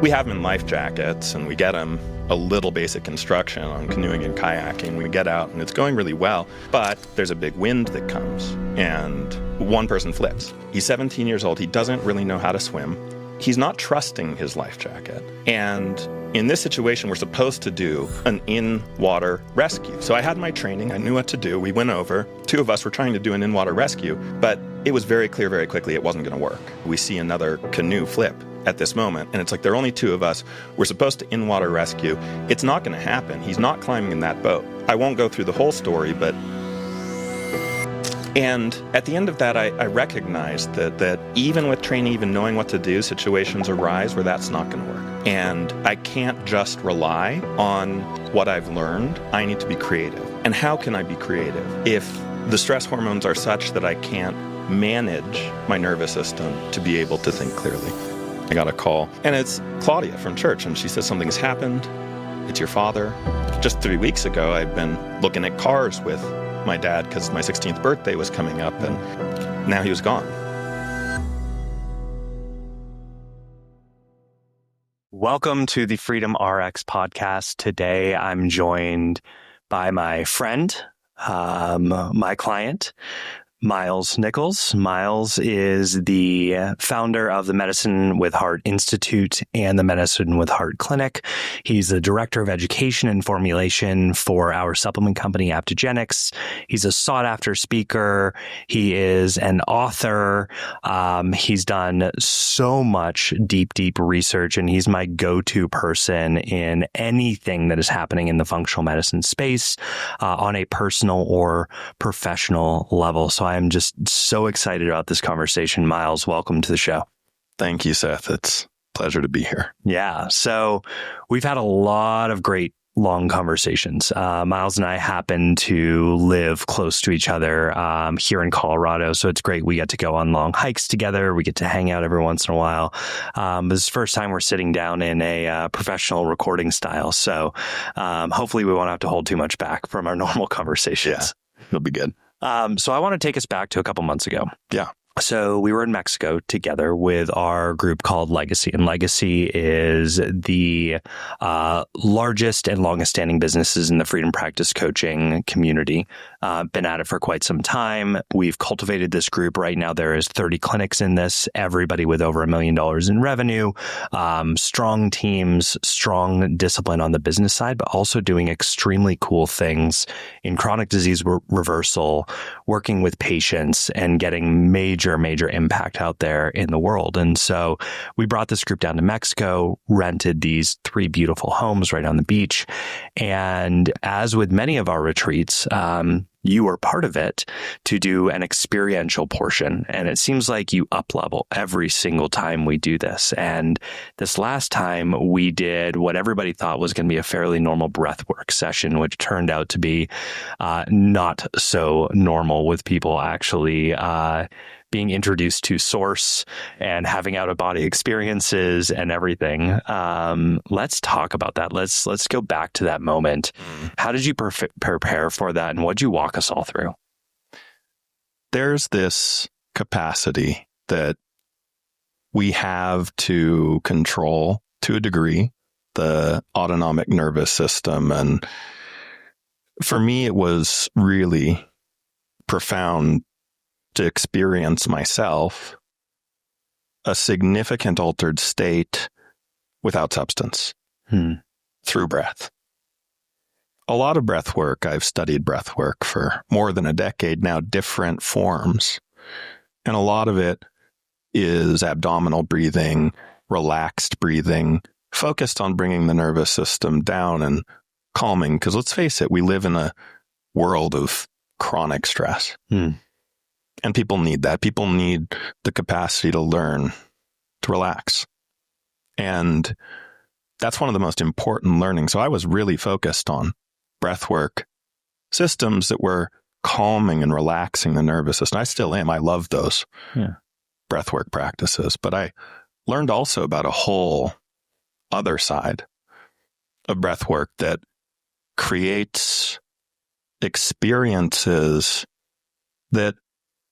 We have them in life jackets, and we get them a little basic instruction on canoeing and kayaking. We get out, and it's going really well, but there's a big wind that comes, and one person flips. He's 17 years old. He doesn't really know how to swim. He's not trusting his life jacket. And in this situation, we're supposed to do an in-water rescue. So I had my training. I knew what to do. We went over. Two of us were trying to do an in-water rescue, but it was very clear very quickly it wasn't going to work. We see another canoe flip at this moment, and it's like there are only two of us. We're supposed to in-water rescue. It's not going to happen. He's not climbing in that boat. I won't go through the whole story, but... And at the end of that, I recognized that even with training, even knowing what to do, situations arise where that's not going to work. And I can't just rely on what I've learned. I need to be creative. And how can I be creative if the stress hormones are such that I can't manage my nervous system to be able to think clearly? I got a call, and it's Claudia from church, and she says, something's happened. It's your father. Just 3 weeks ago, I've been looking at cars with my dad because my 16th birthday was coming up, and now he was gone. Welcome to the Freedom RX podcast. Today, I'm joined by my friend, my client, Miles Nichols. Miles is the founder of the Medicine with Heart Institute and the Medicine with Heart Clinic. He's the director of education and formulation for our supplement company, Aptogenix. He's a sought-after speaker. He is an author. He's done so much deep research, and he's my go-to person in anything that is happening in the functional medicine space on a personal or professional level. So I'm just so excited about this conversation. Miles, welcome to the show. Thank you, Seth. It's a pleasure to be here. Yeah. So we've had a lot of great long conversations. Miles and I happen to live close to each other here in Colorado. So it's great. We get to go on long hikes together. We get to hang out every once in a while. This is the first time we're sitting down in a professional recording style. So hopefully we won't have to hold too much back from our normal conversations. Yeah, it'll be good. So I want to take us back to a couple months ago. Yeah. So we were in Mexico together with our group called Legacy. And Legacy is the largest and longest standing businesses in the freedom practice coaching community. Been at it for quite some time. We've cultivated this group. Right now, there is 30 clinics in this, everybody with over $1 million in revenue, strong teams, strong discipline on the business side, but also doing extremely cool things in chronic disease reversal, working with patients and getting major impact out there in the world. And so we brought this group down to Mexico, rented these 3 beautiful homes right on the beach. And as with many of our retreats, you were part of it to do an experiential portion. And it seems like you up-level every single time we do this. And this last time we did what everybody thought was going to be a fairly normal breathwork session, which turned out to be not so normal, with people actually being introduced to source and having out-of-body experiences and everything. Let's talk about that. Let's go back to that moment. How did you prepare for that, and what did you walk us all through? There's this capacity that we have to control, to a degree, the autonomic nervous system. And for me, it was really profound to experience myself a significant altered state without substance through breath. A lot of breath work, I've studied breath work for more than a decade now, different forms. And a lot of it is abdominal breathing, relaxed breathing, focused on bringing the nervous system down and calming. Because let's face it, we live in a world of chronic stress. And people need that. People need the capacity to learn to relax. And that's one of the most important learnings. So I was really focused on breathwork systems that were calming and relaxing the nervous system. I still am. I love those breathwork practices. But I learned also about a whole other side of breathwork that creates experiences that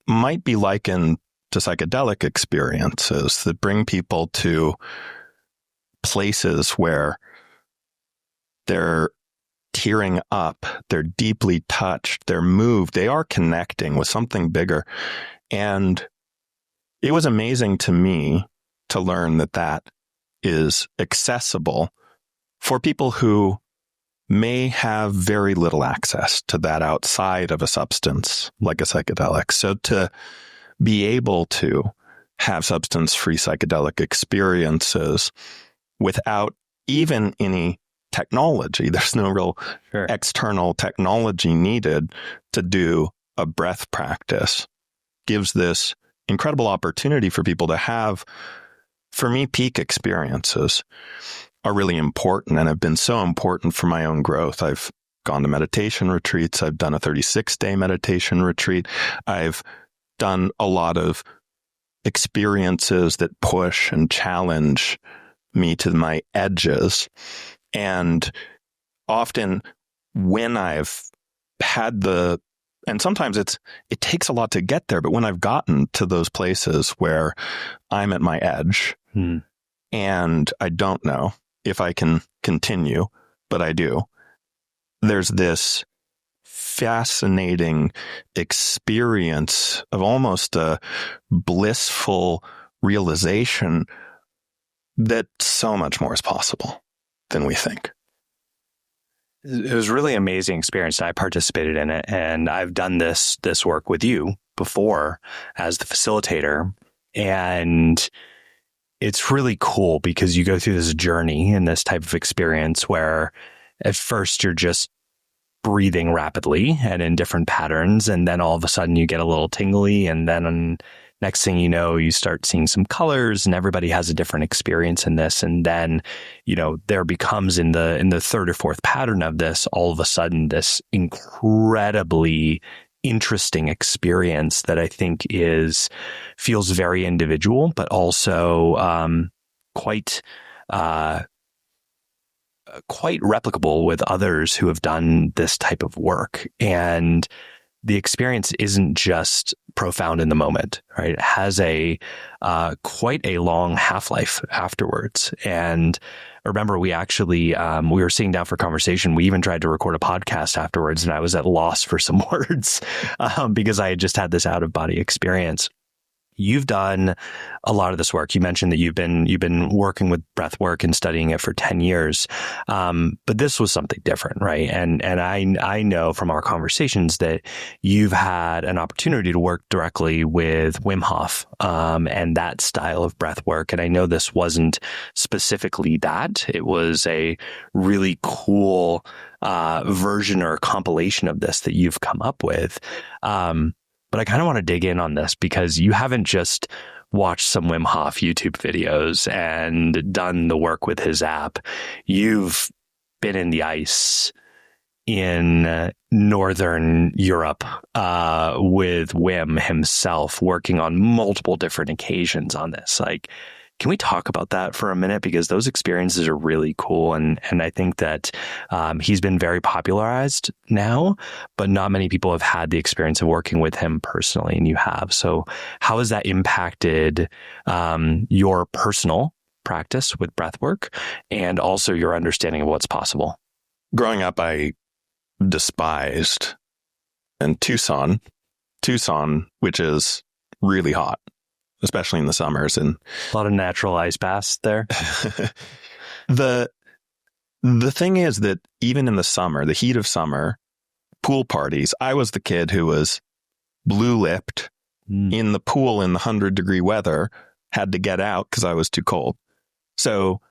might be likened to psychedelic experiences that bring people to places where they're tearing up, they're deeply touched, they're moved, they are connecting with something bigger. And it was amazing to me to learn that that is accessible for people who may have very little access to that outside of a substance like a psychedelic. So to be able to have substance-free psychedelic experiences without even any technology, there's no real external technology needed to do a breath practice, gives this incredible opportunity for people to have, for me, peak experiences are really important and have been so important for my own growth. I've gone to meditation retreats. I've done a 36-day meditation retreat. I've done a lot of experiences that push and challenge me to my edges. And often when I've had and sometimes it takes a lot to get there, but when I've gotten to those places where I'm at my edge and I don't know if I can continue, but I do, there's this fascinating experience of almost a blissful realization that so much more is possible than we think. It was a really amazing experience. I participated in it, and I've done this work with you before as the facilitator. And it's really cool because you go through this journey in this type of experience where at first you're just breathing rapidly and in different patterns. And then all of a sudden you get a little tingly. And then next thing you know, you start seeing some colors, and everybody has a different experience in this. And then, there becomes in the third or fourth pattern of this, all of a sudden, this incredibly interesting experience that I think feels very individual, but also quite replicable with others who have done this type of work. And the experience isn't just profound in the moment, right? It has quite a long half-life afterwards. And I remember we actually, we were sitting down for conversation. We even tried to record a podcast afterwards, and I was at loss for some words because I had just had this out-of-body experience. You've done a lot of this work. You mentioned that you've been working with breathwork and studying it for 10 years. But this was something different, right? And I know from our conversations that you've had an opportunity to work directly with Wim Hof, and that style of breathwork. And I know this wasn't specifically that. It was a really cool version or compilation of this that you've come up with. But I kind of want to dig in on this because you haven't just watched some Wim Hof YouTube videos and done the work with his app. You've been in the ice in Northern Europe with Wim himself, working on multiple different occasions on this. Can we talk about that for a minute? Because those experiences are really cool. And I think that he's been very popularized now, but not many people have had the experience of working with him personally, and you have. So how has that impacted your personal practice with breathwork and also your understanding of what's possible? Growing up, I despised Tucson, which is really hot, especially in the summers, and a lot of natural ice baths there. The thing is that even in the summer, the heat of summer, pool parties, I was the kid who was blue-lipped in the pool in the 100-degree weather, had to get out because I was too cold. So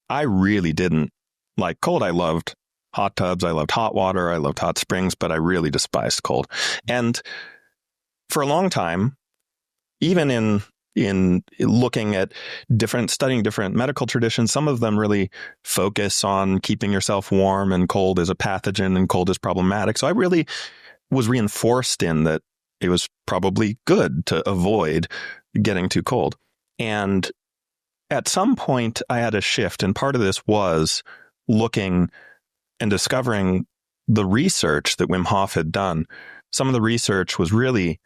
I really didn't like cold. I loved hot tubs. I loved hot water. I loved hot springs, but I really despised cold. And for a long time, even in looking at studying different medical traditions, some of them really focus on keeping yourself warm, and cold is a pathogen and cold is problematic. So I really was reinforced in that it was probably good to avoid getting too cold. And at some point I had a shift, and part of this was looking and discovering the research that Wim Hof had done. Some of the research was really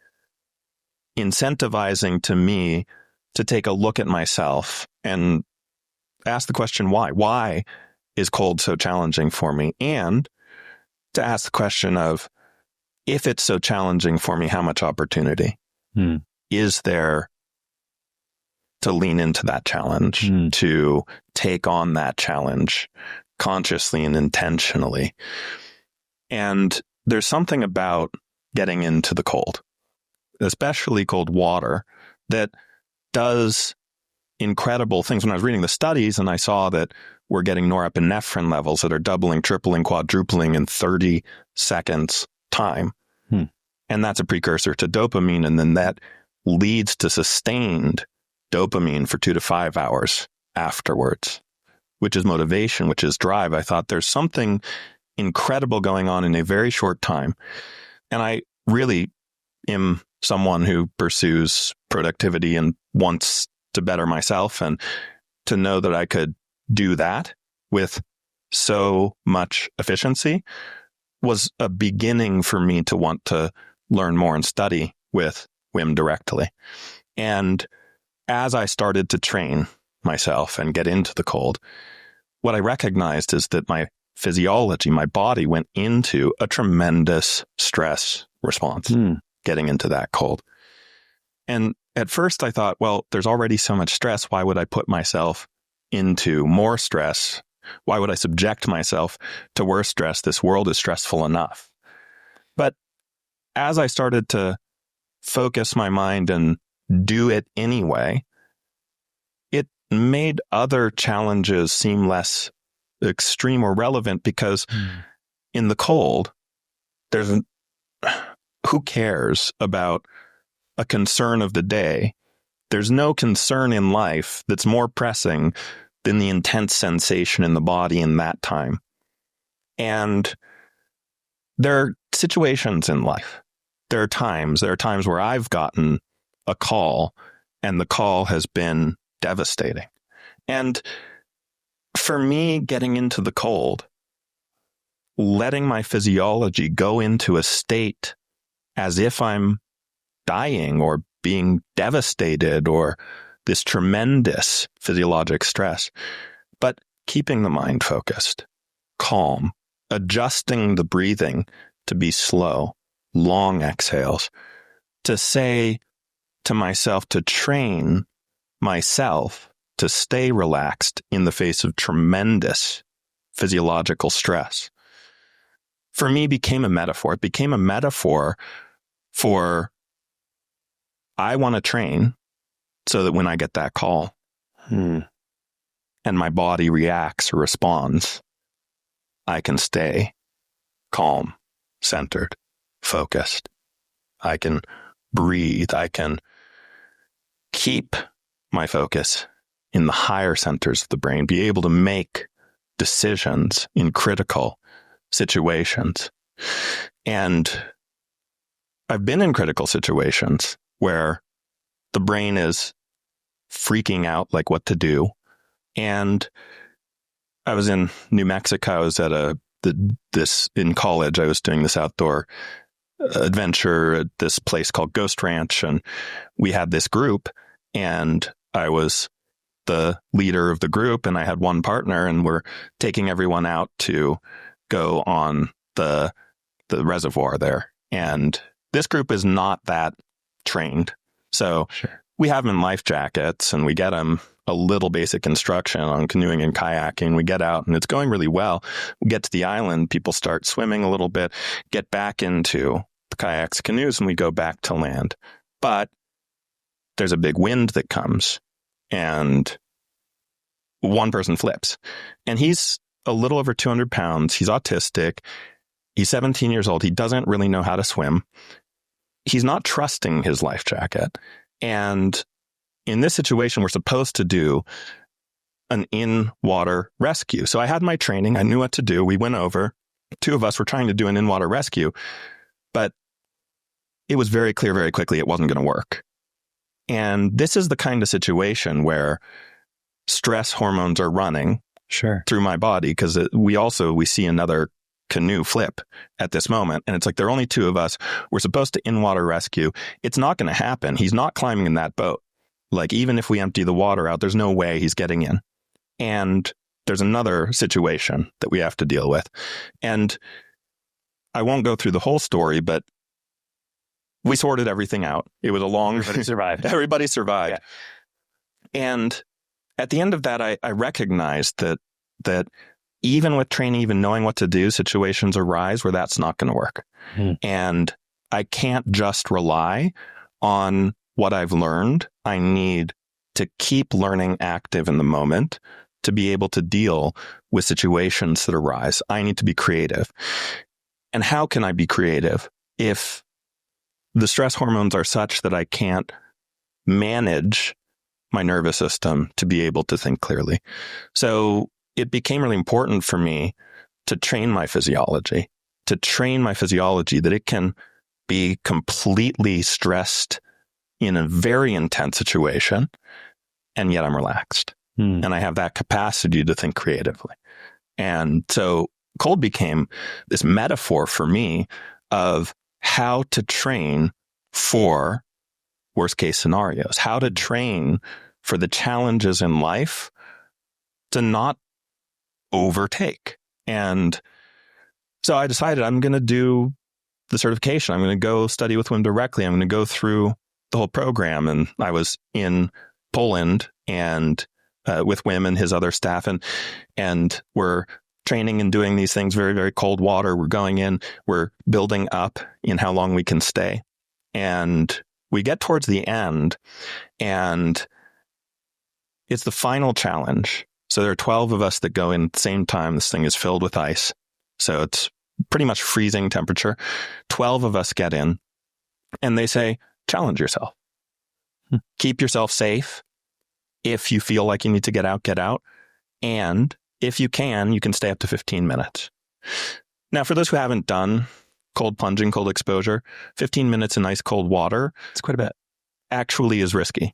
incentivizing to me to take a look at myself and ask the question, why? Why is cold so challenging for me? And to ask the question of, if it's so challenging for me, how much opportunity is there to lean into that challenge, to take on that challenge consciously and intentionally? And there's something about getting into the cold, especially cold water, that does incredible things. When I was reading the studies and I saw that we're getting norepinephrine levels that are doubling, tripling, quadrupling in 30 seconds time. And that's a precursor to dopamine. And then that leads to sustained dopamine for 2 to 5 hours afterwards, which is motivation, which is drive. I thought there's something incredible going on in a very short time. And I really am someone who pursues productivity and wants to better myself, and to know that I could do that with so much efficiency was a beginning for me to want to learn more and study with Wim directly. And as I started to train myself and get into the cold, what I recognized is that my physiology, my body went into a tremendous stress response getting into that cold. And at first I thought, well, there's already so much stress. Why would I put myself into more stress? Why would I subject myself to worse stress? This world is stressful enough. But as I started to focus my mind and do it anyway, it made other challenges seem less extreme or relevant, because in the cold, who cares about a concern of the day? There's no concern in life that's more pressing than the intense sensation in the body in that time. And there are situations in life. There are times where I've gotten a call and the call has been devastating. And for me, getting into the cold, letting my physiology go into a state as if I'm dying or being devastated or this tremendous physiologic stress, but keeping the mind focused, calm, adjusting the breathing to be slow, long exhales, to say to myself, to train myself to stay relaxed in the face of tremendous physiological stress, for me became a metaphor. It became a metaphor for, I want to train so that when I get that call and my body reacts or responds, I can stay calm, centered, focused. I can breathe. I can keep my focus in the higher centers of the brain, be able to make decisions in critical situations. And I've been in critical situations where the brain is freaking out like what to do. And I was in New Mexico. I was at in college. I was doing this outdoor adventure at this place called Ghost Ranch. And we had this group, and I was the leader of the group, and I had one partner, and we're taking everyone out to go on the reservoir there. And this group is not that trained. So we have them in life jackets, and we get them a little basic instruction on canoeing and kayaking. We get out, and it's going really well. We get to the island, people start swimming a little bit, get back into the kayaks, canoes, and we go back to land. But there's a big wind that comes, and one person flips. And he's a little over 200 pounds. He's autistic. He's 17 years old. He doesn't really know how to swim. He's not trusting his life jacket. And in this situation, we're supposed to do an in-water rescue. So I had my training. I knew what to do. We went over. Two of us were trying to do an in-water rescue, but it was very clear very quickly it wasn't going to work. And this is the kind of situation where stress hormones are running through my body, because we see another canoe flip at this moment. And it's like, there are only two of us. We're supposed to in-water rescue. It's not going to happen. He's not climbing in that boat. Like, even if we empty the water out, there's no way he's getting in. And there's another situation that we have to deal with. And I won't go through the whole story, but we sorted everything out. It was a long... Everybody survived. Everybody survived. Yeah. And at the end of that, I recognized that even with training, even knowing what to do, situations arise where that's not going to work. And I can't just rely on what I've learned. I need to keep learning active in the moment to be able to deal with situations that arise. I need to be creative. And how can I be creative if the stress hormones are such that I can't manage my nervous system to be able to think clearly? So it became really important for me to train my physiology that it can be completely stressed in a very intense situation, and yet I'm relaxed. And I have that capacity to think creatively. And so cold became this metaphor for me of how to train for worst case scenarios, how to train for the challenges in life to not overtake. And so I decided I'm going to do the certification. I'm going to go study with Wim directly. I'm going to go through the whole program. And I was in Poland and with Wim and his other staff, and we're training and doing these things, very, very cold water. We're going in, we're building up in how long we can stay. And we get towards the end, and it's the final challenge. So there are 12 of us that go in at the same time. This thing is filled with ice. So it's pretty much freezing temperature. 12 of us get in, and they say, challenge yourself. Keep yourself safe. If you feel like you need to get out. And if you can stay up to 15 minutes. Now, for those who haven't done cold plunging, cold exposure, 15 minutes in ice cold water, It's quite a bit. actually is risky.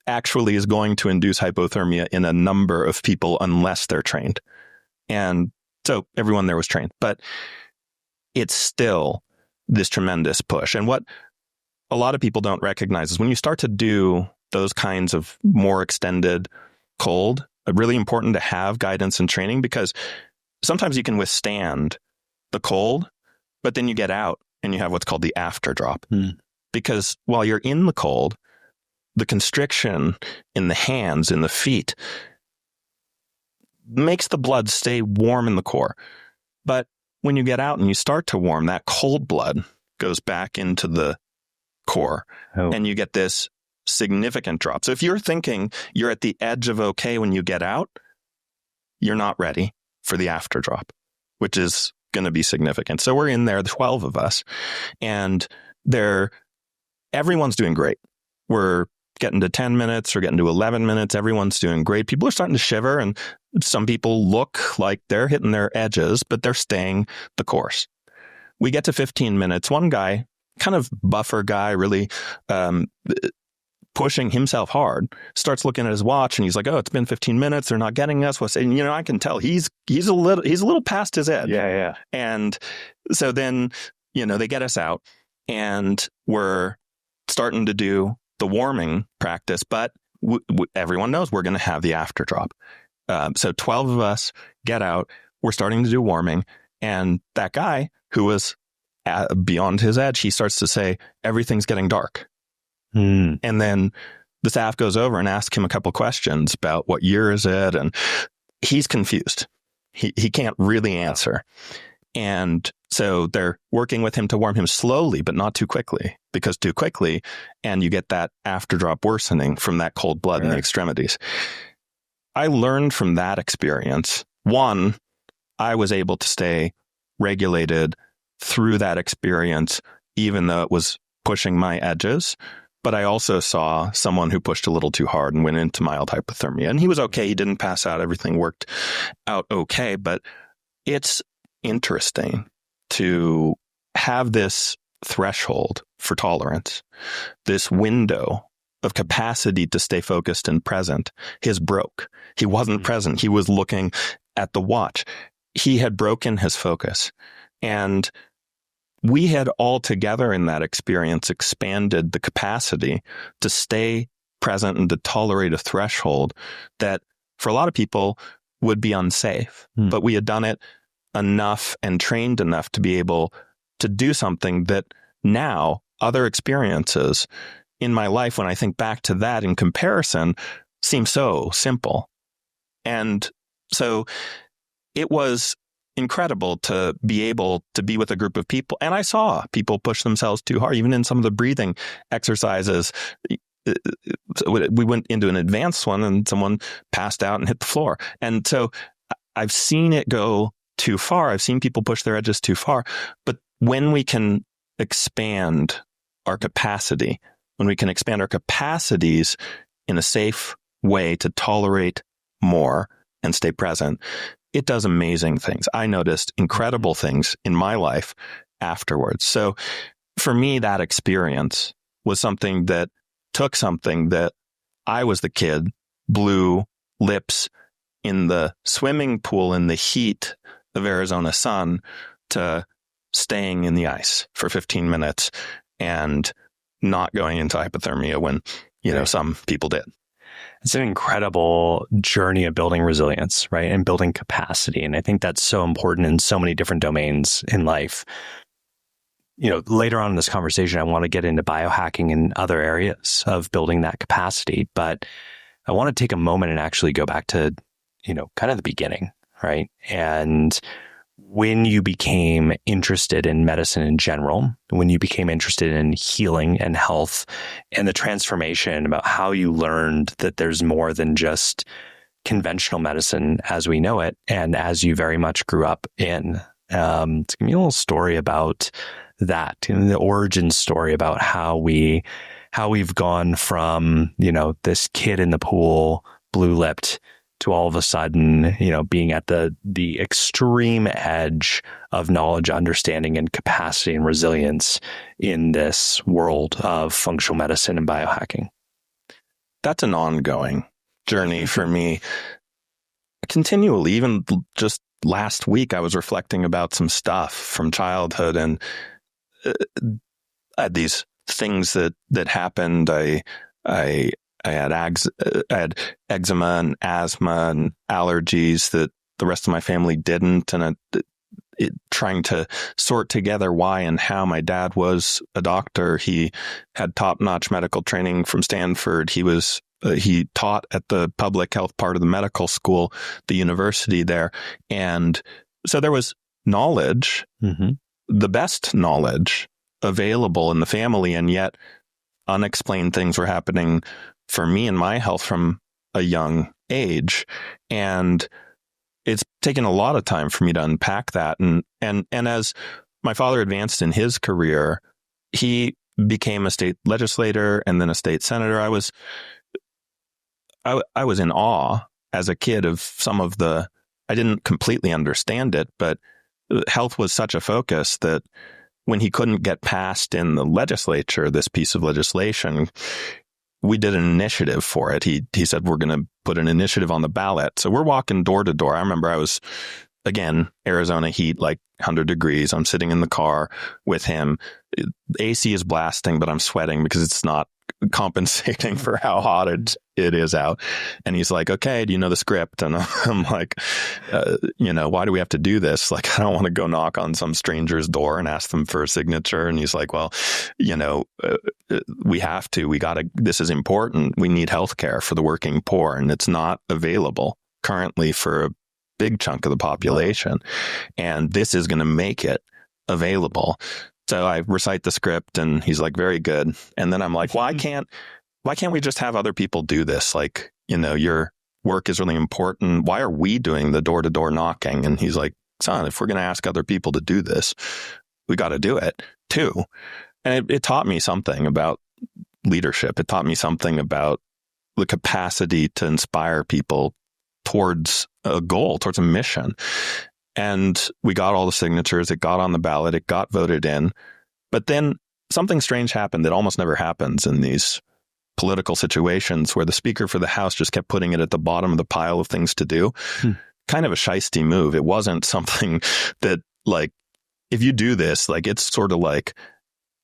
Actually is going to induce hypothermia in a number of people unless they're trained. And so everyone there was trained. But it's still this tremendous push. And what a lot of people don't recognize is when you start to do those kinds of more extended cold, really important to have guidance and training, because sometimes you can withstand the cold, but then you get out and you have what's called the after drop. Because while you're in the cold, the constriction in the hands, in the feet, makes the blood stay warm in the core. But when you get out and you start to warm, that cold blood goes back into the core, and you get this significant drop. So if you're thinking you're at the edge of okay when you get out, you're not ready for the after drop, which is going to be significant. So we're in there, the 12 of us, and everyone's doing great. We're getting to 10 minutes, we're getting to 11 minutes. Everyone's doing great. People are starting to shiver, and some people look like they're hitting their edges, but they're staying the course. We get to 15 minutes. One guy, kind of buffer guy, really pushing himself hard, starts looking at his watch, and he's like, "Oh, it's been 15 minutes. They're not getting us." And I can tell he's a little past his edge. Yeah. And so then, they get us out, and we're starting to do the warming practice, but everyone knows we're going to have the after drop. So 12 of us get out, we're starting to do warming, and that guy who was beyond his edge, he starts to say, everything's getting dark. And then the staff goes over and asks him a couple questions about what year is it, and he's confused. He can't really answer. And so they're working with him to warm him slowly, but not too quickly, because too quickly, and you get that after drop worsening from that cold blood in the extremities. I learned from that experience. One, I was able to stay regulated through that experience, even though it was pushing my edges. But I also saw someone who pushed a little too hard and went into mild hypothermia. And he was okay. He didn't pass out. Everything worked out okay. But it's interesting to have this threshold for tolerance, this window of capacity to stay focused and present. His broke. He wasn't present. He was looking at the watch. He had broken his focus. And we had all together in that experience expanded the capacity to stay present and to tolerate a threshold that for a lot of people would be unsafe. But we had done it enough and trained enough to be able to do something that now other experiences in my life, when I think back to that in comparison, seem so simple. And so it was incredible to be able to be with a group of people. And I saw people push themselves too hard, even in some of the breathing exercises. We went into an advanced one and someone passed out and hit the floor. And so I've seen it go too far. I've seen people push their edges too far. But when we can expand our capacity, when we can expand our capacities in a safe way to tolerate more and stay present, it does amazing things. I noticed incredible things in my life afterwards. So for me, that experience was something that took something that I was the kid, blue lips in the swimming pool in the heat of Arizona sun, to staying in the ice for 15 minutes and not going into hypothermia when, some people did. It's an incredible journey of building resilience, right? And building capacity. And I think that's so important in so many different domains in life. Later on in this conversation, I want to get into biohacking and other areas of building that capacity. But I want to take a moment and actually go back to, kind of the beginning, right? And when you became interested in medicine in general, when you became interested in healing and health and the transformation about how you learned that there's more than just conventional medicine as we know it, and as you very much grew up in. Give me a little story about that, the origin story about how we've gone from, this kid in the pool, blue-lipped, to all of a sudden, being at the extreme edge of knowledge, understanding, and capacity and resilience in this world of functional medicine and biohacking. That's an ongoing journey for me. Continually, even just last week, I was reflecting about some stuff from childhood, and I had these things that happened. I had eczema and asthma and allergies that the rest of my family didn't, and trying to sort together why and how. My dad was a doctor. He had top-notch medical training from Stanford. He taught at the public health part of the medical school, the university there. And so there was knowledge, the best knowledge available in the family, and yet unexplained things were happening for me and my health from a young age. And it's taken a lot of time for me to unpack that. And as my father advanced in his career, he became a state legislator and then a state senator. I was in awe as a kid of some of I didn't completely understand it, but health was such a focus that when he couldn't get passed in the legislature, this piece of legislation, we did an initiative for it. He said, we're going to put an initiative on the ballot. So we're walking door to door. I remember I was, again, Arizona heat, like 100 degrees. I'm sitting in the car with him. AC is blasting, but I'm sweating because it's not compensating for how hot it is out. And he's like, okay, do you know the script? And I'm like, why do we have to do this? Like, I don't want to go knock on some stranger's door and ask them for a signature. And he's like, well, we have to, this is important. We need healthcare for the working poor, and it's not available currently for a big chunk of the population. And this is going to make it available. So I recite the script, and he's like, very good. And then I'm like, why can't we just have other people do this? Like, your work is really important. Why are we doing the door-to-door knocking? And he's like, son, if we're going to ask other people to do this, we got to do it too. And it taught me something about leadership. It taught me something about the capacity to inspire people towards a goal, towards a mission. And we got all the signatures. It got on the ballot. It got voted in. But then something strange happened that almost never happens in these political situations, where the Speaker for the House just kept putting it at the bottom of the pile of things to do. Kind of a shisty move. It wasn't something that, like, if you do this, like, it's sort of like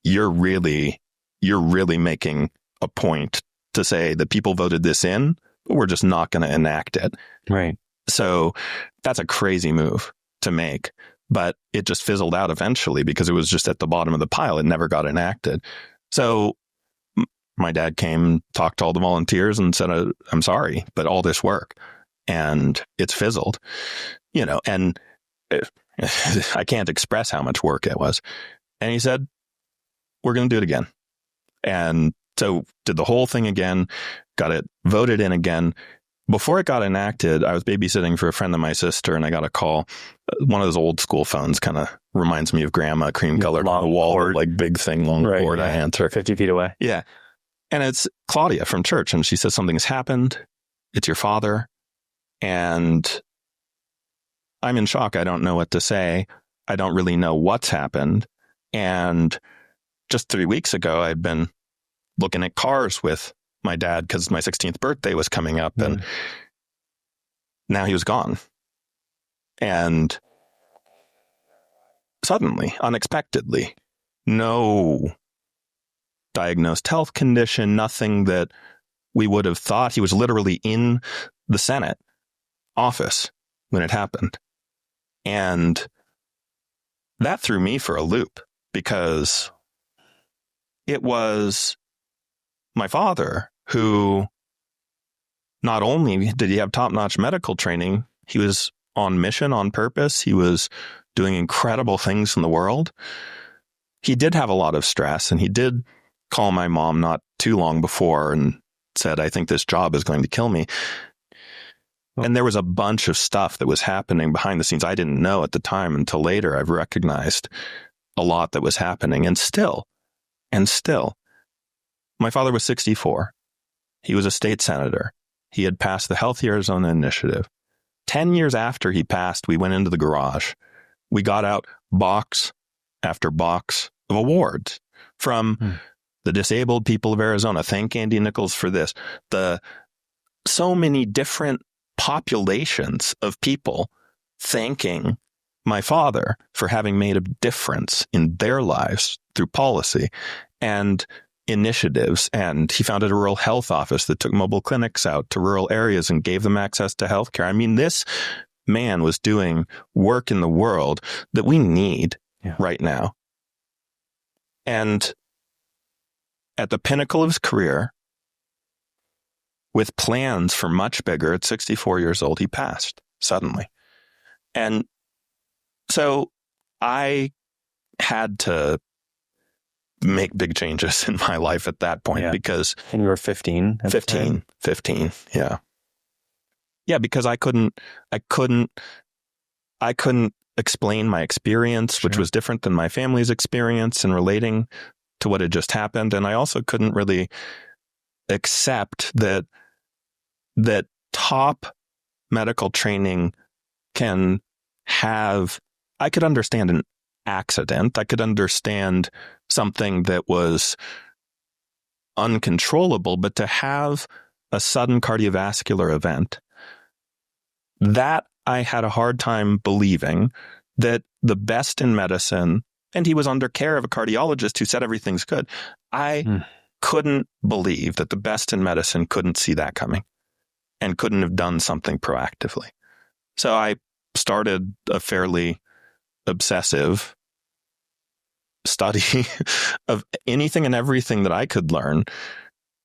you're really making a point to say that people voted this in, but we're just not going to enact it. Right. So that's a crazy move to make, but it just fizzled out eventually because it was just at the bottom of the pile. It never got enacted. So my dad came, talked to all the volunteers and said, I'm sorry, but all this work and it's fizzled, and I can't express how much work it was. And he said, we're going to do it again. And so did the whole thing again, got it voted in again. Before it got enacted, I was babysitting for a friend of my sister, and I got a call. One of those old school phones, kind of reminds me of grandma, cream colored on the wall, cord. Like big thing, long cord. I answer. 50 feet away. Yeah. And it's Claudia from church. And she says, something's happened. It's your father. And I'm in shock. I don't know what to say. I don't really know what's happened. And just 3 weeks ago, I'd been looking at cars with my dad because my 16th birthday was coming up, and now he was gone. And suddenly, unexpectedly, no diagnosed health condition, nothing that we would have thought. He was literally in the Senate office when it happened. And that threw me for a loop because it was my father who not only did he have top-notch medical training, he was on mission, on purpose. He was doing incredible things in the world. He did have a lot of stress, and he did call my mom not too long before and said, I think this job is going to kill me. And there was a bunch of stuff that was happening behind the scenes. I didn't know at the time until later. I've recognized a lot that was happening. And still, my father was 64. He was a state senator. He had passed the Healthy Arizona Initiative. 10 years after he passed, we went into the garage. We got out box after box of awards from the disabled people of Arizona. Thank Andy Nichols for this. So many different populations of people thanking my father for having made a difference in their lives through policy and initiatives. And he founded a rural health office that took mobile clinics out to rural areas and gave them access to healthcare. I mean, this man was doing work in the world that we need right now. And at the pinnacle of his career, with plans for much bigger, at 64 years old, he passed suddenly. And so I had to make big changes in my life at that point because... And you were 15? 15, yeah. Yeah, because I couldn't explain my experience, which was different than my family's experience in relating to what had just happened. And I also couldn't really accept that top medical training can have... I could understand an accident. I could understand something that was uncontrollable, but to have a sudden cardiovascular event, that I had a hard time believing that the best in medicine, and he was under care of a cardiologist who said everything's good. I couldn't believe that the best in medicine couldn't see that coming and couldn't have done something proactively. So I started a fairly obsessive study of anything and everything that I could learn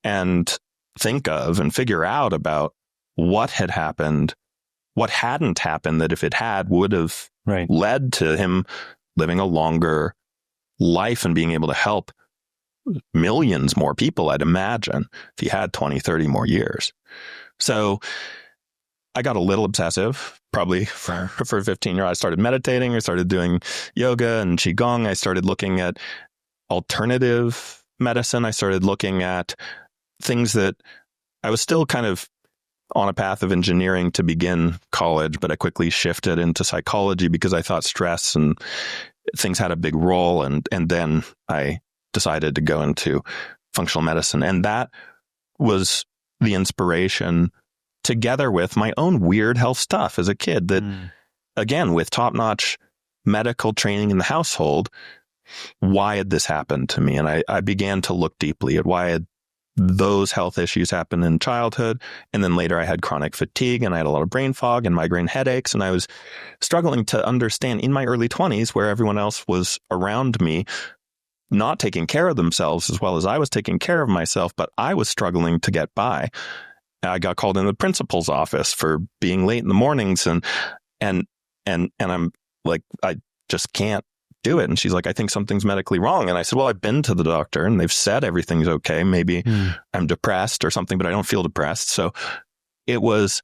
and think of and figure out about what had happened, what hadn't happened, that if it had would have led to him living a longer life and being able to help millions more people, I'd imagine, if he had 20, 30 more years. So I got a little obsessive, probably for a 15-year-old. I started meditating. I started doing yoga and qigong. I started looking at alternative medicine. I started looking at things that I was still kind of on a path of engineering to begin college, but I quickly shifted into psychology because I thought stress and things had a big role. And then I decided to go into functional medicine. And that was the inspiration, together with my own weird health stuff as a kid that, again, with top-notch medical training in the household, why had this happened to me? And I began to look deeply at why had those health issues happened in childhood. And then later I had chronic fatigue and I had a lot of brain fog and migraine headaches. And I was struggling to understand in my early 20s, where everyone else was around me, not taking care of themselves as well as I was taking care of myself, but I was struggling to get by. I got called in the principal's office for being late in the mornings, and I'm like, I just can't do it. And she's like, I think something's medically wrong. And I said, well, I've been to the doctor and they've said everything's okay. Maybe I'm depressed or something, but I don't feel depressed. So it was,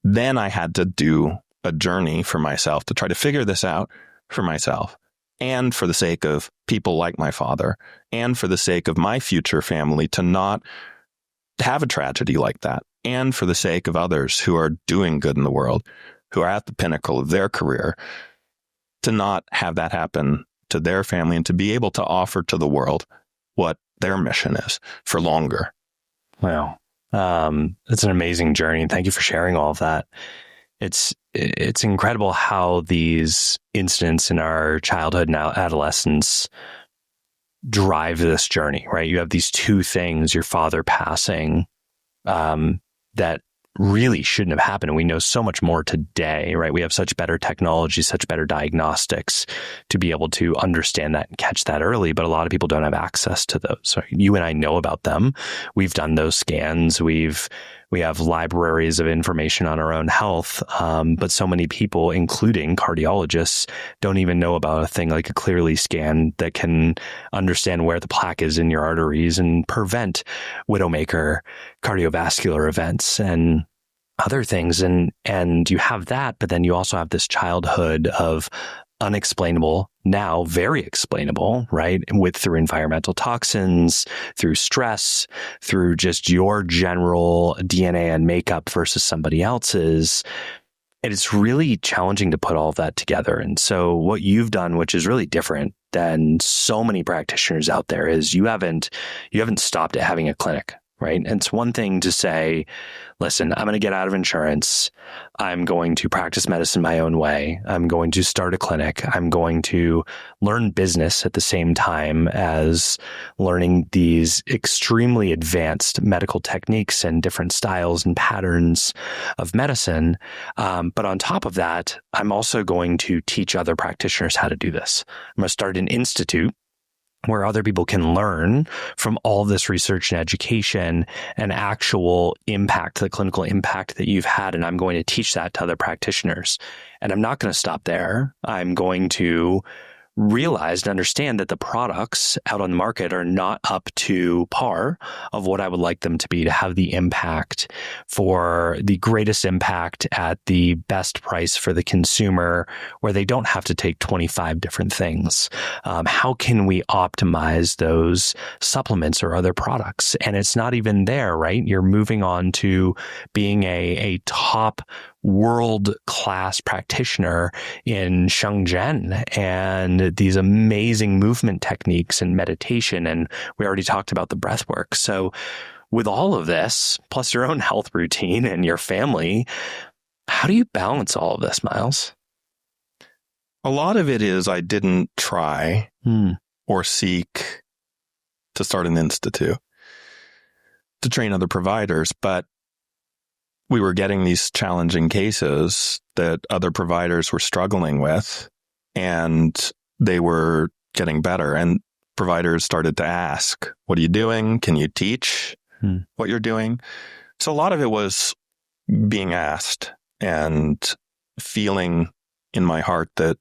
then I had to do a journey for myself to try to figure this out for myself, and for the sake of people like my father, and for the sake of my future family, to not have a tragedy like that, and for the sake of others who are doing good in the world, who are at the pinnacle of their career, to not have that happen to their family, and to be able to offer to the world what their mission is for longer. Wow. It's an amazing journey. Thank you for sharing all of that. It's incredible how these incidents in our childhood and adolescence drive this journey, right? You have these two things, your father passing, that really shouldn't have happened. And we know so much more today, right? We have such better technology, such better diagnostics to be able to understand that and catch that early. But a lot of people don't have access to those. So you and I know about them. We've done those scans. We have libraries of information on our own health. But so many people, including cardiologists, don't even know about a thing like a Clearly scan that can understand where the plaque is in your arteries and prevent widowmaker cardiovascular events and other things. And you have that, but then you also have this childhood of unexplainable, now very explainable, right? Through environmental toxins, through stress, through just your general DNA and makeup versus somebody else's. And it's really challenging to put all of that together. And so what you've done, which is really different than so many practitioners out there, is you haven't stopped at having a clinic, right? And it's one thing to say, listen, I'm going to get out of insurance. I'm going to practice medicine my own way. I'm going to start a clinic. I'm going to learn business at the same time as learning these extremely advanced medical techniques and different styles and patterns of medicine. But on top of that, I'm also going to teach other practitioners how to do this. I'm going to start an institute where other people can learn from all this research and education and actual impact, the clinical impact that you've had. And I'm going to teach that to other practitioners. And I'm not going to stop there. I'm going to realize and understand that the products out on the market are not up to par of what I would like them to be, to have the impact for the greatest impact at the best price for the consumer, where they don't have to take 25 different things. How can we optimize those supplements or other products? And it's not even there, right? You're moving on to being a top world-class practitioner in Shenzhen and these amazing movement techniques and meditation. And we already talked about the breathwork. So with all of this, plus your own health routine and your family, how do you balance all of this, Miles? A lot of it is I didn't try or seek to start an institute to train other providers, but we were getting these challenging cases that other providers were struggling with, and they were getting better. And providers started to ask, what are you doing? Can you teach what you're doing? So a lot of it was being asked and feeling in my heart that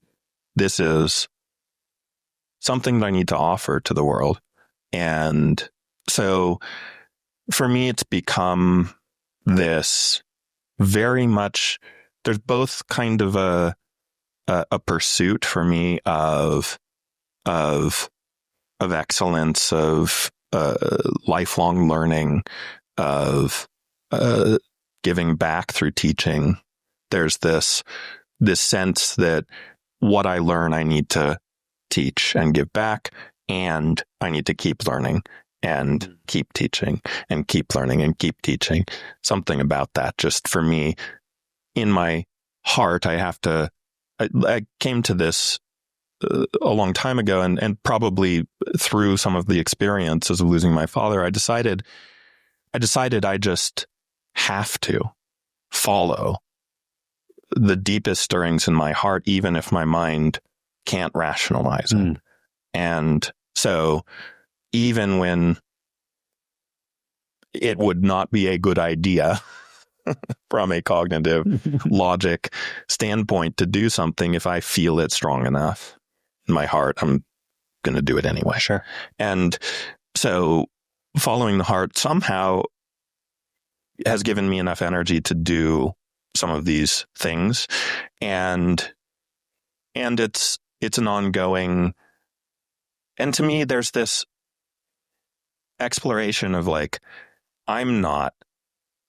this is something that I need to offer to the world. And so for me, it's become this very much, there's both kind of a pursuit for me of excellence, of lifelong learning, of giving back through teaching. There's this sense that what I learn, I need to teach and give back, and I need to keep learning and keep teaching and keep learning and keep teaching. Something about that, just for me, in my heart, I came to this a long time ago, and probably through some of the experiences of losing my father, I decided I decided I just have to follow the deepest stirrings in my heart, even if my mind can't rationalize it. And so even when it would not be a good idea from a cognitive logic standpoint to do something, if I feel it strong enough in my heart, I'm going to do it anyway. Sure. And so following the heart somehow has given me enough energy to do some of these things. And it's an ongoing, and to me, there's this exploration of like, I'm not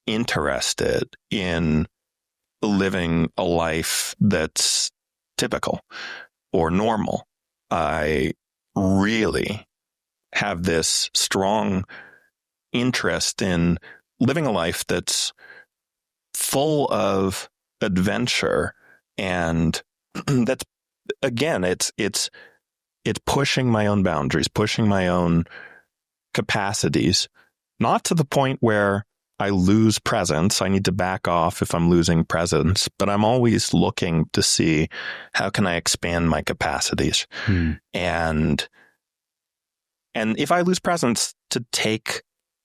interested in living a life that's typical or normal. I really have this strong interest in living a life that's full of adventure, and that's, again, it's pushing my own boundaries, pushing my own capacities, not to the point where I lose presence. I need to back off if I'm losing presence, but I'm always looking to see how can I expand my capacities. And if I lose presence, to take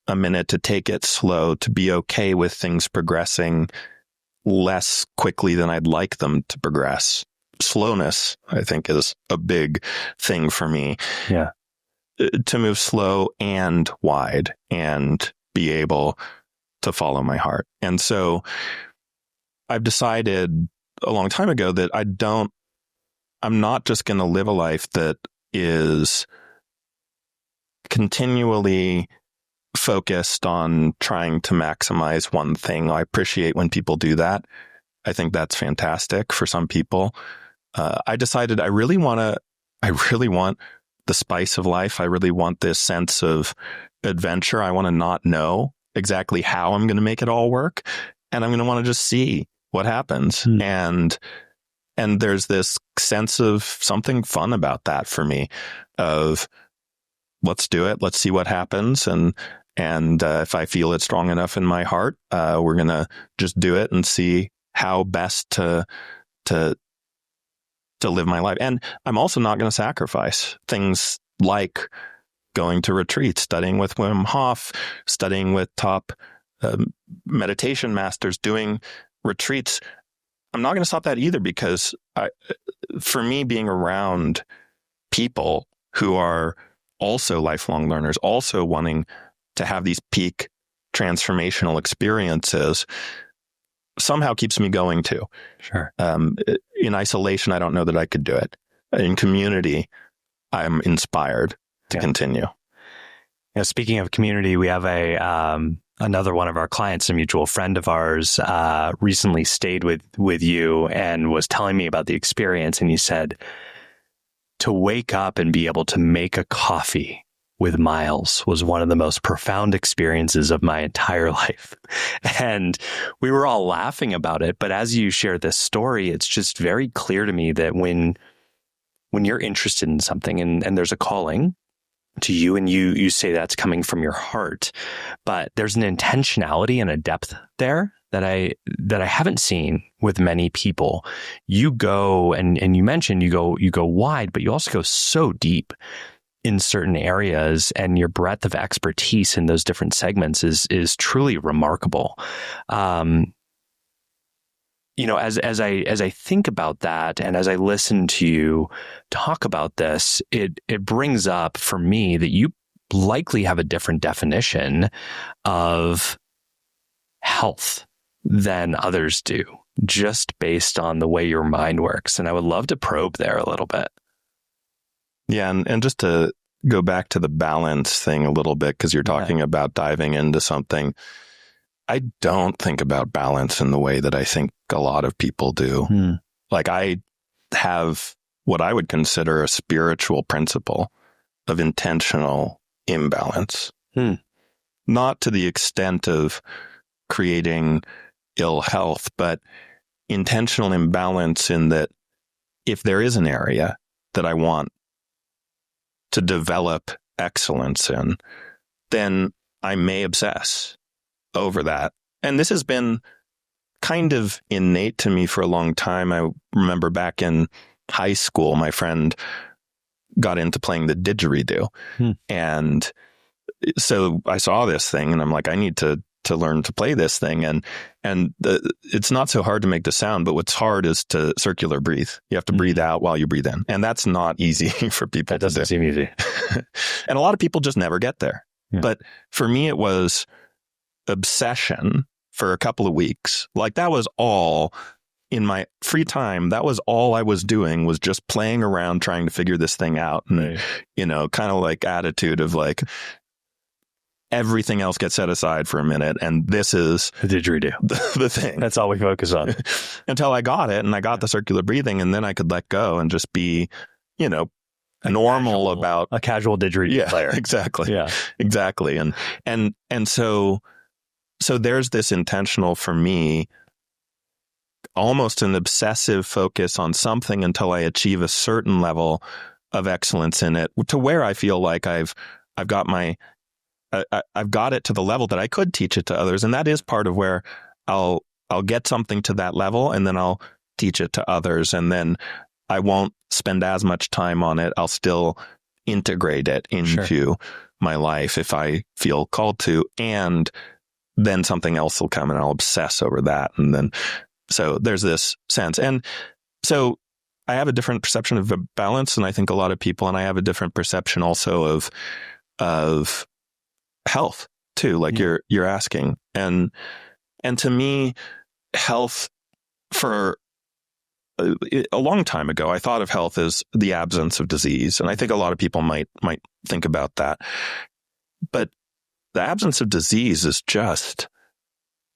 a minute, to take it slow, to be okay with things progressing less quickly than I'd like them to progress. Slowness, I think, is a big thing for me. Yeah. To move slow and wide and be able to follow my heart. And so I've decided a long time ago that I'm not just going to live a life that is continually focused on trying to maximize one thing. I appreciate when people do that. I think that's fantastic for some people. I decided I really want the spice of life. I really want this sense of adventure. I want to not know exactly how I'm going to make it all work. And I'm going to want to just see what happens. And there's this sense of something fun about that for me, of let's do it. Let's see what happens. And if I feel it strong enough in my heart, we're going to just do it and see how best to live my life. And I'm also not going to sacrifice things like going to retreats, studying with Wim Hof, studying with top meditation masters, doing retreats. I'm not going to stop that either, because for me, being around people who are also lifelong learners, also wanting to have these peak transformational experiences, somehow keeps me going too. Sure. In isolation, I don't know that I could do it. In community, I'm inspired to continue. Speaking of community, we have another one of our clients, a mutual friend of ours, recently stayed with you and was telling me about the experience. And he said, to wake up and be able to make a coffee with Miles was one of the most profound experiences of my entire life. And we were all laughing about it. But as you share this story, it's just very clear to me that when you're interested in something and there's a calling to you, and you say that's coming from your heart, but there's an intentionality and a depth there that I haven't seen with many people. You go and you mentioned you go wide, but you also go so deep in certain areas, and your breadth of expertise in those different segments is truly remarkable. As I think about that, and as I listen to you talk about this, it brings up for me that you likely have a different definition of health than others do, just based on the way your mind works. And I would love to probe there a little bit. Yeah. And just to go back to the balance thing a little bit, because you're talking about diving into something. I don't think about balance in the way that I think a lot of people do. Like, I have what I would consider a spiritual principle of intentional imbalance. Not to the extent of creating ill health, but intentional imbalance in that if there is an area that I want to develop excellence in, then I may obsess over that. And this has been kind of innate to me for a long time. I remember back in high school, my friend got into playing the didgeridoo. And so I saw this thing and I'm like, I need to learn to play this thing. And it's not so hard to make the sound, but what's hard is to circular breathe. You have to breathe out while you breathe in. And that's not easy for people. That doesn't seem easy. And a lot of people just never get there. Yeah. But for me, it was obsession for a couple of weeks. Like that was all in my free time. That was all I was doing, was just playing around, trying to figure this thing out. And, you know, kind of like attitude of like, everything else gets set aside for a minute. And this is the didgeridoo, the thing. That's all we focus on. Until I got it and I got the circular breathing, and then I could let go and just be, you know, normal about a casual didgeridoo player. Exactly. Yeah, exactly. And so there's this intentional, for me, almost an obsessive focus on something until I achieve a certain level of excellence in it, to where I feel like I've got it to the level that I could teach it to others. And that is part of where I'll get something to that level and then I'll teach it to others. And then I won't spend as much time on it. I'll still integrate it into my life if I feel called to. And then something else will come and I'll obsess over that. And then, so there's this sense. And so I have a different perception of balance than I think a lot of people. And I have a different perception also of health too, like you're asking. And to me, health, for a long time ago, I thought of health as the absence of disease. And I think a lot of people might think about that. But the absence of disease is just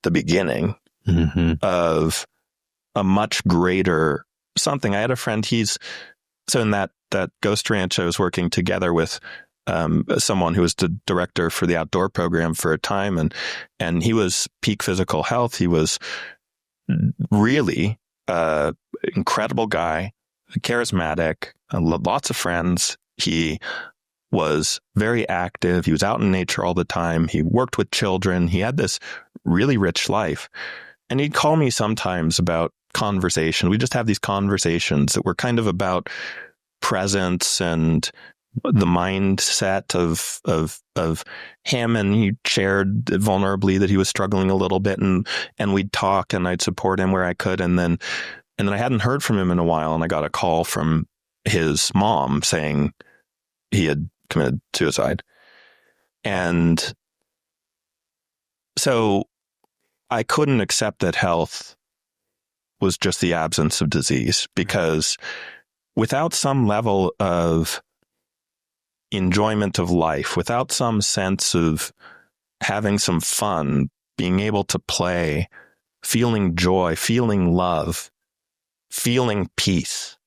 the beginning of a much greater something. I had a friend, so in that ghost ranch, I was working together with someone who was the director for the outdoor program for a time. And he was peak physical health. He was really incredible guy, charismatic, lots of friends. He was very active. He was out in nature all the time. He worked with children. He had this really rich life. And he'd call me sometimes about conversation. We just have these conversations that were kind of about presence and the mindset of him. And he shared vulnerably that he was struggling a little bit, and we'd talk and I'd support him where I could. And then I hadn't heard from him in a while, and I got a call from his mom saying he had committed suicide. And so I couldn't accept that health was just the absence of disease, because without some level of enjoyment of life, without some sense of having some fun, being able to play, feeling joy, feeling love, feeling peace,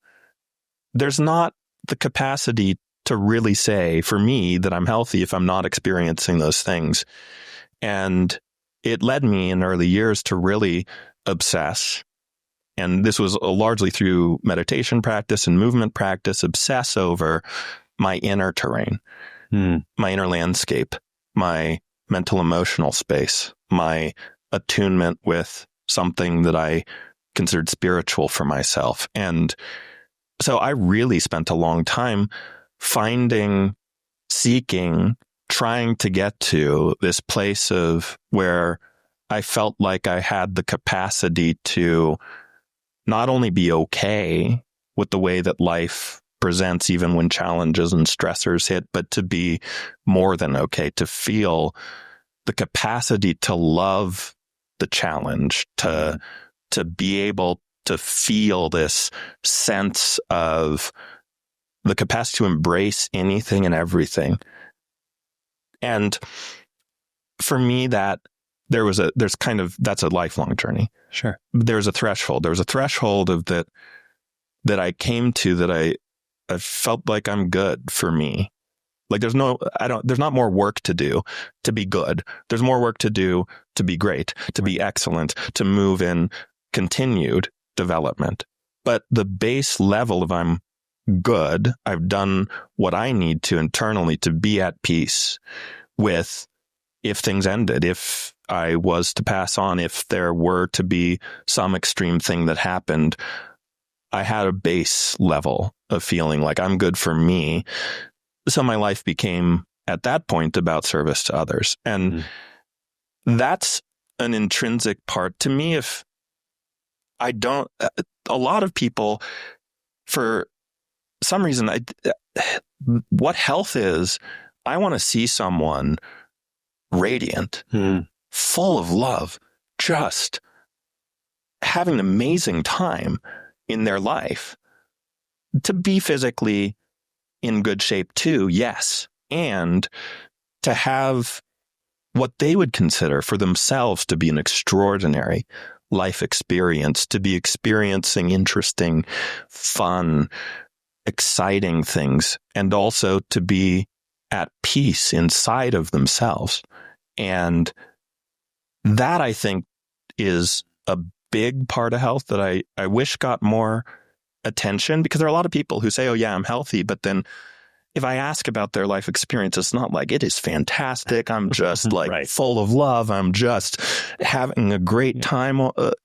there's not the capacity to really say, for me, that I'm healthy if I'm not experiencing those things. And it led me in early years to really obsess. And this was largely through meditation practice and movement practice, obsess over my inner terrain, my inner landscape, my mental emotional space, my attunement with something that I considered spiritual for myself. And so I really spent a long time seeking, trying to get to this place of where I felt like I had the capacity to not only be okay with the way that life presents, even when challenges and stressors hit, but to be more than okay, to feel the capacity to love the challenge, to be able to feel this sense of the capacity to embrace anything and everything. And for me, that's a lifelong journey. Sure. There's a threshold. There was a threshold of that I came to, that I felt like I'm good for me. Like there's not more work to do to be good. There's more work to do to be great, to be excellent, to move in continued development. But the base level of I'm good, I've done what I need to internally to be at peace with if things ended, if I was to pass on, if there were to be some extreme thing that happened, I had a base level of feeling like I'm good for me. So my life became, at that point, about service to others. And that's an intrinsic part to me. If I don't, a lot of people, for some reason, what health is, I want to see someone radiant, full of love, just having an amazing time in their life. To be physically in good shape too, yes. And to have what they would consider for themselves to be an extraordinary life experience, to be experiencing interesting, fun, exciting things, and also to be at peace inside of themselves. And that, I think, is a big part of health that I wish got more attention, because there are a lot of people who say, oh yeah, I'm healthy. But then if I ask about their life experience, it's not like it is fantastic. I'm just like right. full of love. I'm just having a great time.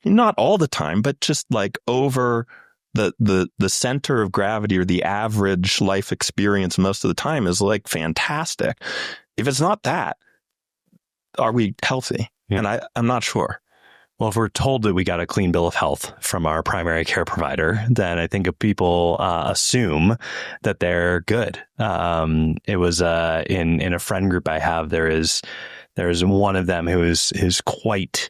Not all the time, but just like over the center of gravity, or the average life experience most of the time, is like fantastic. If it's not that, are we healthy? Yeah. And I'm not sure. Well, if we're told that we got a clean bill of health from our primary care provider, then I think if people assume that they're good. It was in a friend group I have, there's one of them who is quite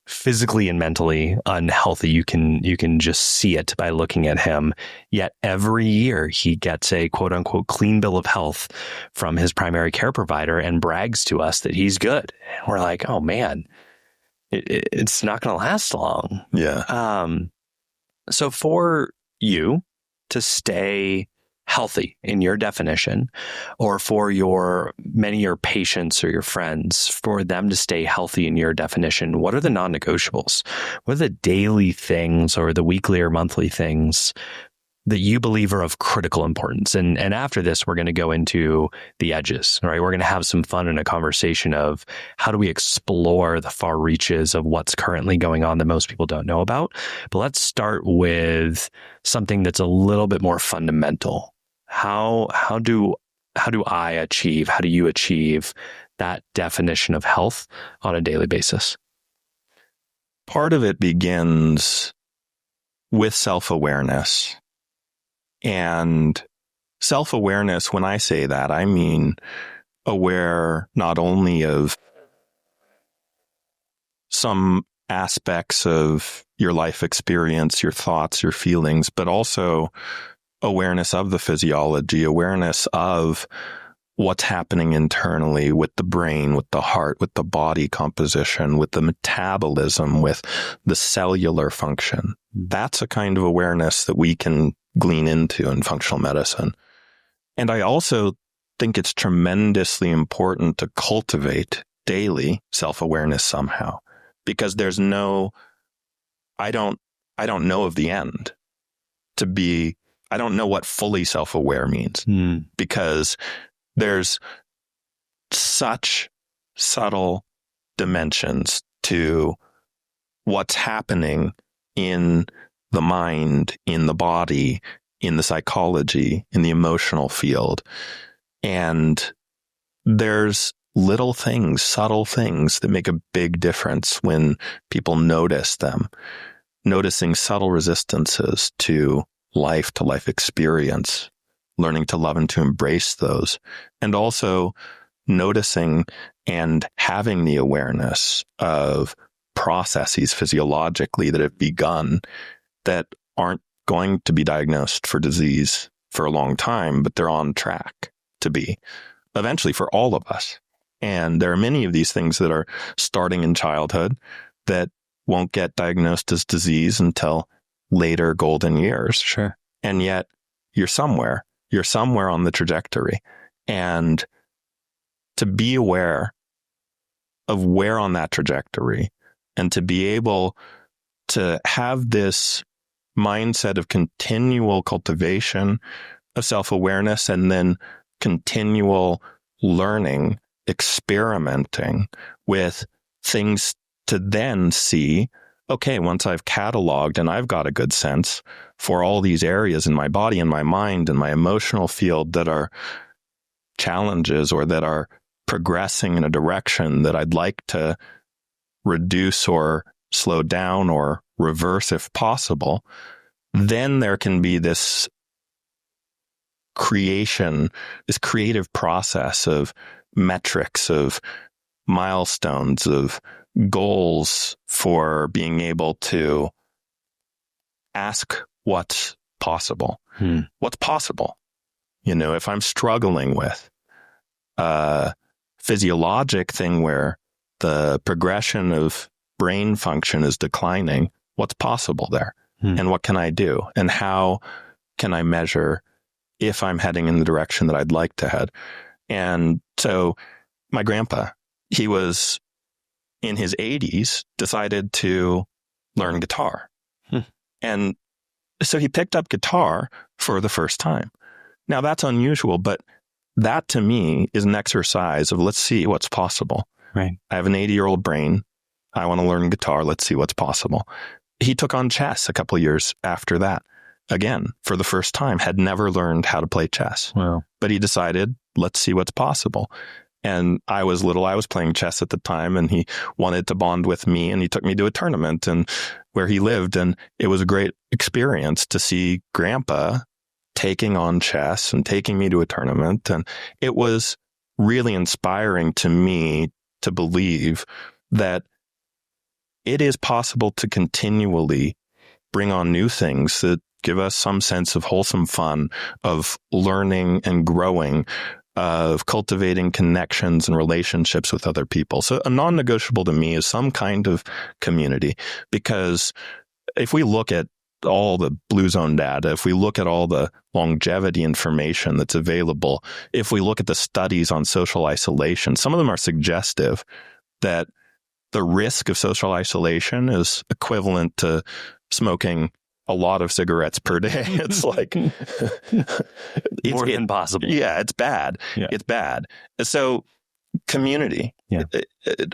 physically and mentally unhealthy. You can just see it by looking at him. Yet every year he gets a quote unquote clean bill of health from his primary care provider and brags to us that he's good. And we're like, oh man, it's not going to last long. Yeah. So for you to stay healthy in your definition, or for many of your patients or your friends, for them to stay healthy in your definition, what are the non-negotiables? What are the daily things or the weekly or monthly things that you believe are of critical importance? And after this, we're going to go into the edges, right? We're going to have some fun in a conversation of how do we explore the far reaches of what's currently going on that most people don't know about. But let's start with something that's a little bit more fundamental. How do you achieve that definition of health on a daily basis? Part of it begins with self-awareness. And self-awareness, when I say that, I mean aware not only of some aspects of your life experience, your thoughts, your feelings, but also awareness of the physiology, awareness of what's happening internally with the brain, with the heart, with the body composition, with the metabolism, with the cellular function. That's a kind of awareness that we can glean into in functional medicine. And I also think it's tremendously important to cultivate daily self-awareness somehow, because I don't know of the end. I don't know what fully self-aware means, because there's such subtle dimensions to what's happening in the mind, in the body, in the psychology, in the emotional field. And there's little things, subtle things that make a big difference when people notice them. Noticing subtle resistances to life experience, learning to love and to embrace those, and also noticing and having the awareness of processes physiologically that have begun that aren't going to be diagnosed for disease for a long time, but they're on track to be eventually for all of us. And there are many of these things that are starting in childhood that won't get diagnosed as disease until later golden years. Sure. And yet you're somewhere on the trajectory. And to be aware of where on that trajectory, and to be able to have this mindset of continual cultivation of self-awareness, and then continual learning experimenting with things to then see, okay, once I've cataloged and I've got a good sense for all these areas in my body and my mind and my emotional field that are challenges or that are progressing in a direction that I'd like to reduce or slow down or reverse if possible, then there can be this creative process of metrics, of milestones, of goals for being able to ask what's possible. What's possible? If I'm struggling with a physiologic thing where the progression of brain function is declining, what's possible there? And what can I do? And how can I measure if I'm heading in the direction that I'd like to head? And so my grandpa, he was in his 80s, decided to learn guitar. And so he picked up guitar for the first time. Now that's unusual, but that to me is an exercise of let's see what's possible. Right. I have an 80-year-old brain. I want to learn guitar. Let's see what's possible. He took on chess a couple of years after that. Again, for the first time, had never learned how to play chess. Wow. But he decided, let's see what's possible. And I was little, I was playing chess at the time, and he wanted to bond with me, and he took me to a tournament and where he lived. And it was a great experience to see Grandpa taking on chess and taking me to a tournament. And it was really inspiring to me to believe that it is possible to continually bring on new things that give us some sense of wholesome fun, of learning and growing, of cultivating connections and relationships with other people. So a non-negotiable to me is some kind of community, because if we look at all the Blue Zone data, if we look at all the longevity information that's available, if we look at the studies on social isolation, some of them are suggestive that the risk of social isolation is equivalent to smoking a lot of cigarettes per day. It's like more than possible. Yeah, it's bad. Yeah. It's bad. So community,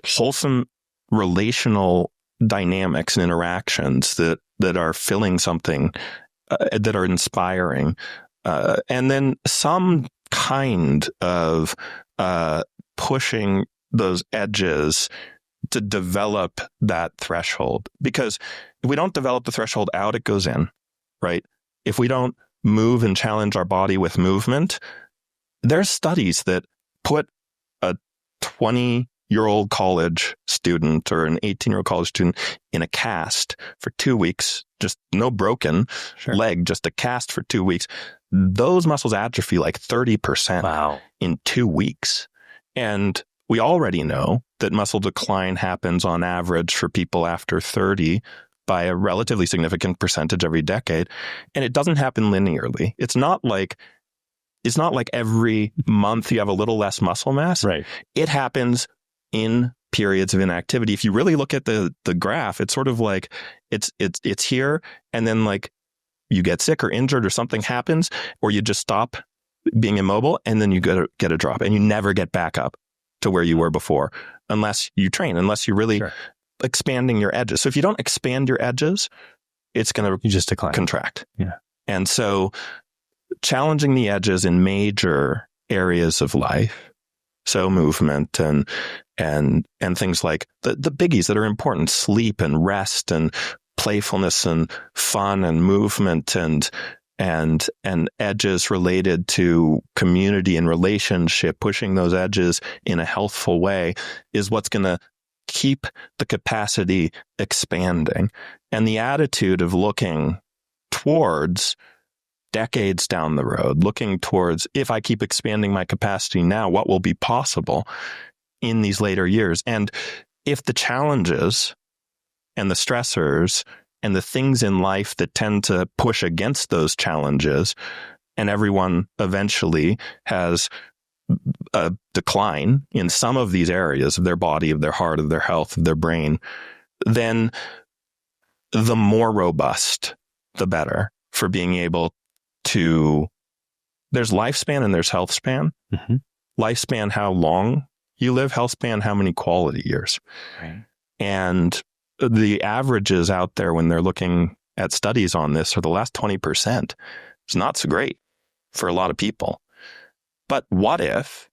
wholesome relational dynamics and interactions that are filling something, that are inspiring, and then some kind of pushing those edges to develop that threshold. Because if we don't develop the threshold out, it goes in, right? If we don't move and challenge our body with movement, there's studies that put a 20-year-old college student or an 18-year-old college student in a cast for 2 weeks, just no broken leg, just a cast for 2 weeks. Those muscles atrophy like 30% in 2 weeks. And we already know that muscle decline happens on average for people after 30 by a relatively significant percentage every decade. And it doesn't happen linearly. It's not like every month you have a little less muscle mass. Right. It happens in periods of inactivity. If you really look at the graph, it's sort of like it's here, and then like you get sick or injured or something happens, or you just stop being immobile, and then you get a drop, and you never get back up to where you were before, unless you train, unless you're really expanding your edges. So if you don't expand your edges, it's going to just contract. Yeah. And so challenging the edges in major areas of life, so movement and things like the biggies that are important, sleep and rest and playfulness and fun and movement and edges related to community and relationship, pushing those edges in a healthful way is what's going to keep the capacity expanding. And the attitude of looking towards decades down the road, looking towards, if I keep expanding my capacity now, what will be possible in these later years? And if the challenges and the stressors and the things in life that tend to push against those challenges, and everyone eventually has a decline in some of these areas of their body, of their heart, of their health, of their brain, then the more robust, the better for being able to, there's lifespan and there's health span. Mm-hmm. Lifespan, how long you live health span how many quality years? Right. And the averages out there when they're looking at studies on this are the last 20%. It's not so great for a lot of people. But what if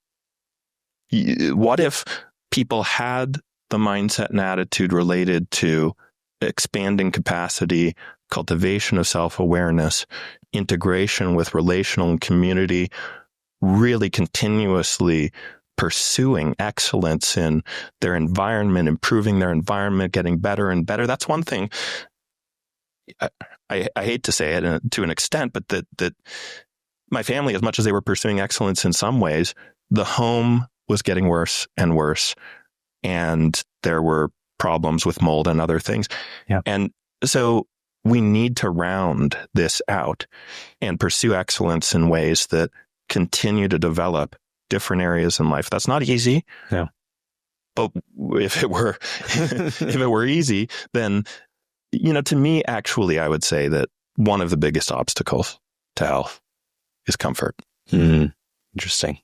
people had the mindset and attitude related to expanding capacity, cultivation of self-awareness, integration with relational and community, really continuously pursuing excellence in their environment, improving their environment, getting better and better. That's one thing. I hate to say it to an extent, but that my family, as much as they were pursuing excellence in some ways, the home was getting worse and worse. And there were problems with mold and other things. Yeah. And so we need to round this out and pursue excellence in ways that continue to develop different areas in life. That's not easy. Yeah. But if it were easy, then, to me, actually, I would say that one of the biggest obstacles to health is comfort. Interesting.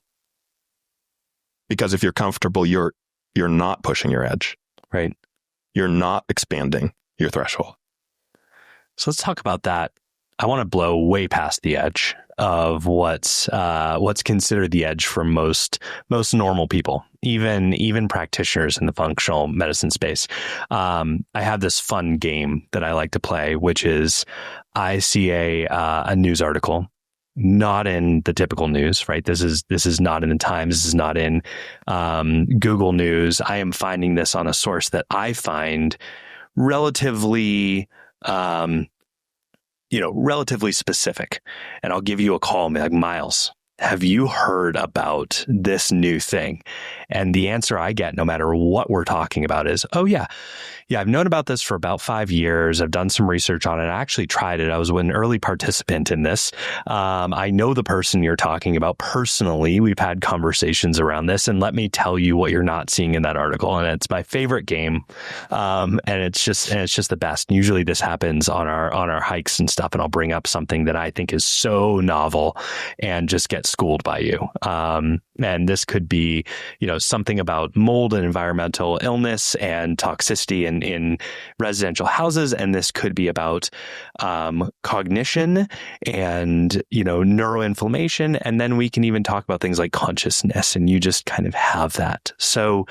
Because if you're comfortable, you're not pushing your edge. Right. You're not expanding your threshold. So let's talk about that. I want to blow way past the edge of what's considered the edge for most normal people, even practitioners in the functional medicine space. I have this fun game that I like to play, which is I see a news article, not in the typical news, right? This is not in the Times. This is not in Google News. I am finding this on a source that I find relatively relatively specific. And I'll give you a call and be like, Miles, have you heard about this new thing? And the answer I get, no matter what we're talking about, is, oh, yeah, I've known about this for about 5 years. I've done some research on it. I actually tried it. I was an early participant in this. I know the person you're talking about personally. We've had conversations around this. And let me tell you what you're not seeing in that article. And it's my favorite game. And it's just the best. And usually this happens on our hikes and stuff. And I'll bring up something that I think is so novel and just get schooled by you. And this could be, something about mold and environmental illness and toxicity in residential houses. And this could be about cognition and, neuroinflammation. And then we can even talk about things like consciousness, and you just kind of have that. So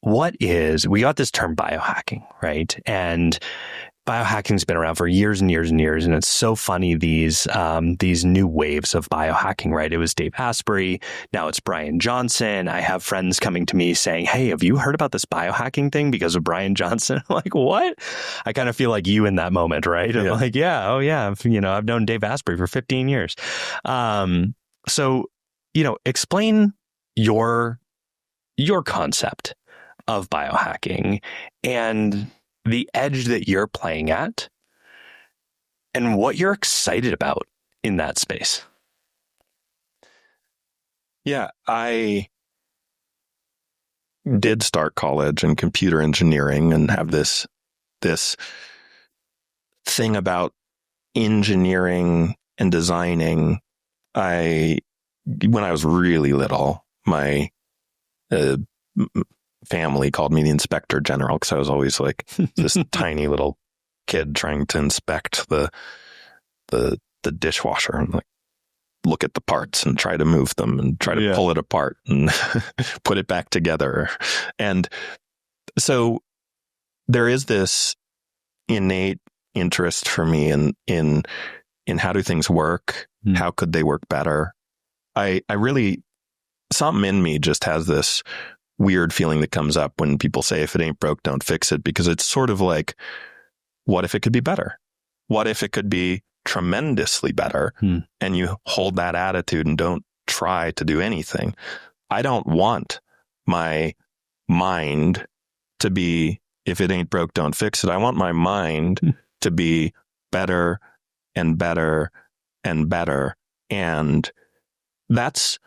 we got this term biohacking, right? And biohacking's been around for years and years and years, and it's so funny, these new waves of biohacking, right? It was Dave Asprey, now it's Brian Johnson. I have friends coming to me saying, hey, have you heard about this biohacking thing because of Brian Johnson? I'm like, what? I kind of feel like you in that moment, right? I'm like, yeah, oh yeah, I've known Dave Asprey for 15 years. So, explain your concept of biohacking and the edge that you're playing at and what you're excited about in that space. Yeah, I did start college in computer engineering and have this thing about engineering and designing. When I was really little, my family called me the inspector general because I was always like this tiny little kid trying to inspect the dishwasher and like look at the parts and try to move them and try to pull it apart and put it back together. And so there is this innate interest for me in how do things work? How could they work better? I really, something in me just has this weird feeling that comes up when people say, if it ain't broke, don't fix it, because it's sort of like, what if it could be better? What if it could be tremendously better? And you hold that attitude and don't try to do anything. I don't want my mind to be, if it ain't broke, don't fix it. I want my mind to be better and better and better. And that's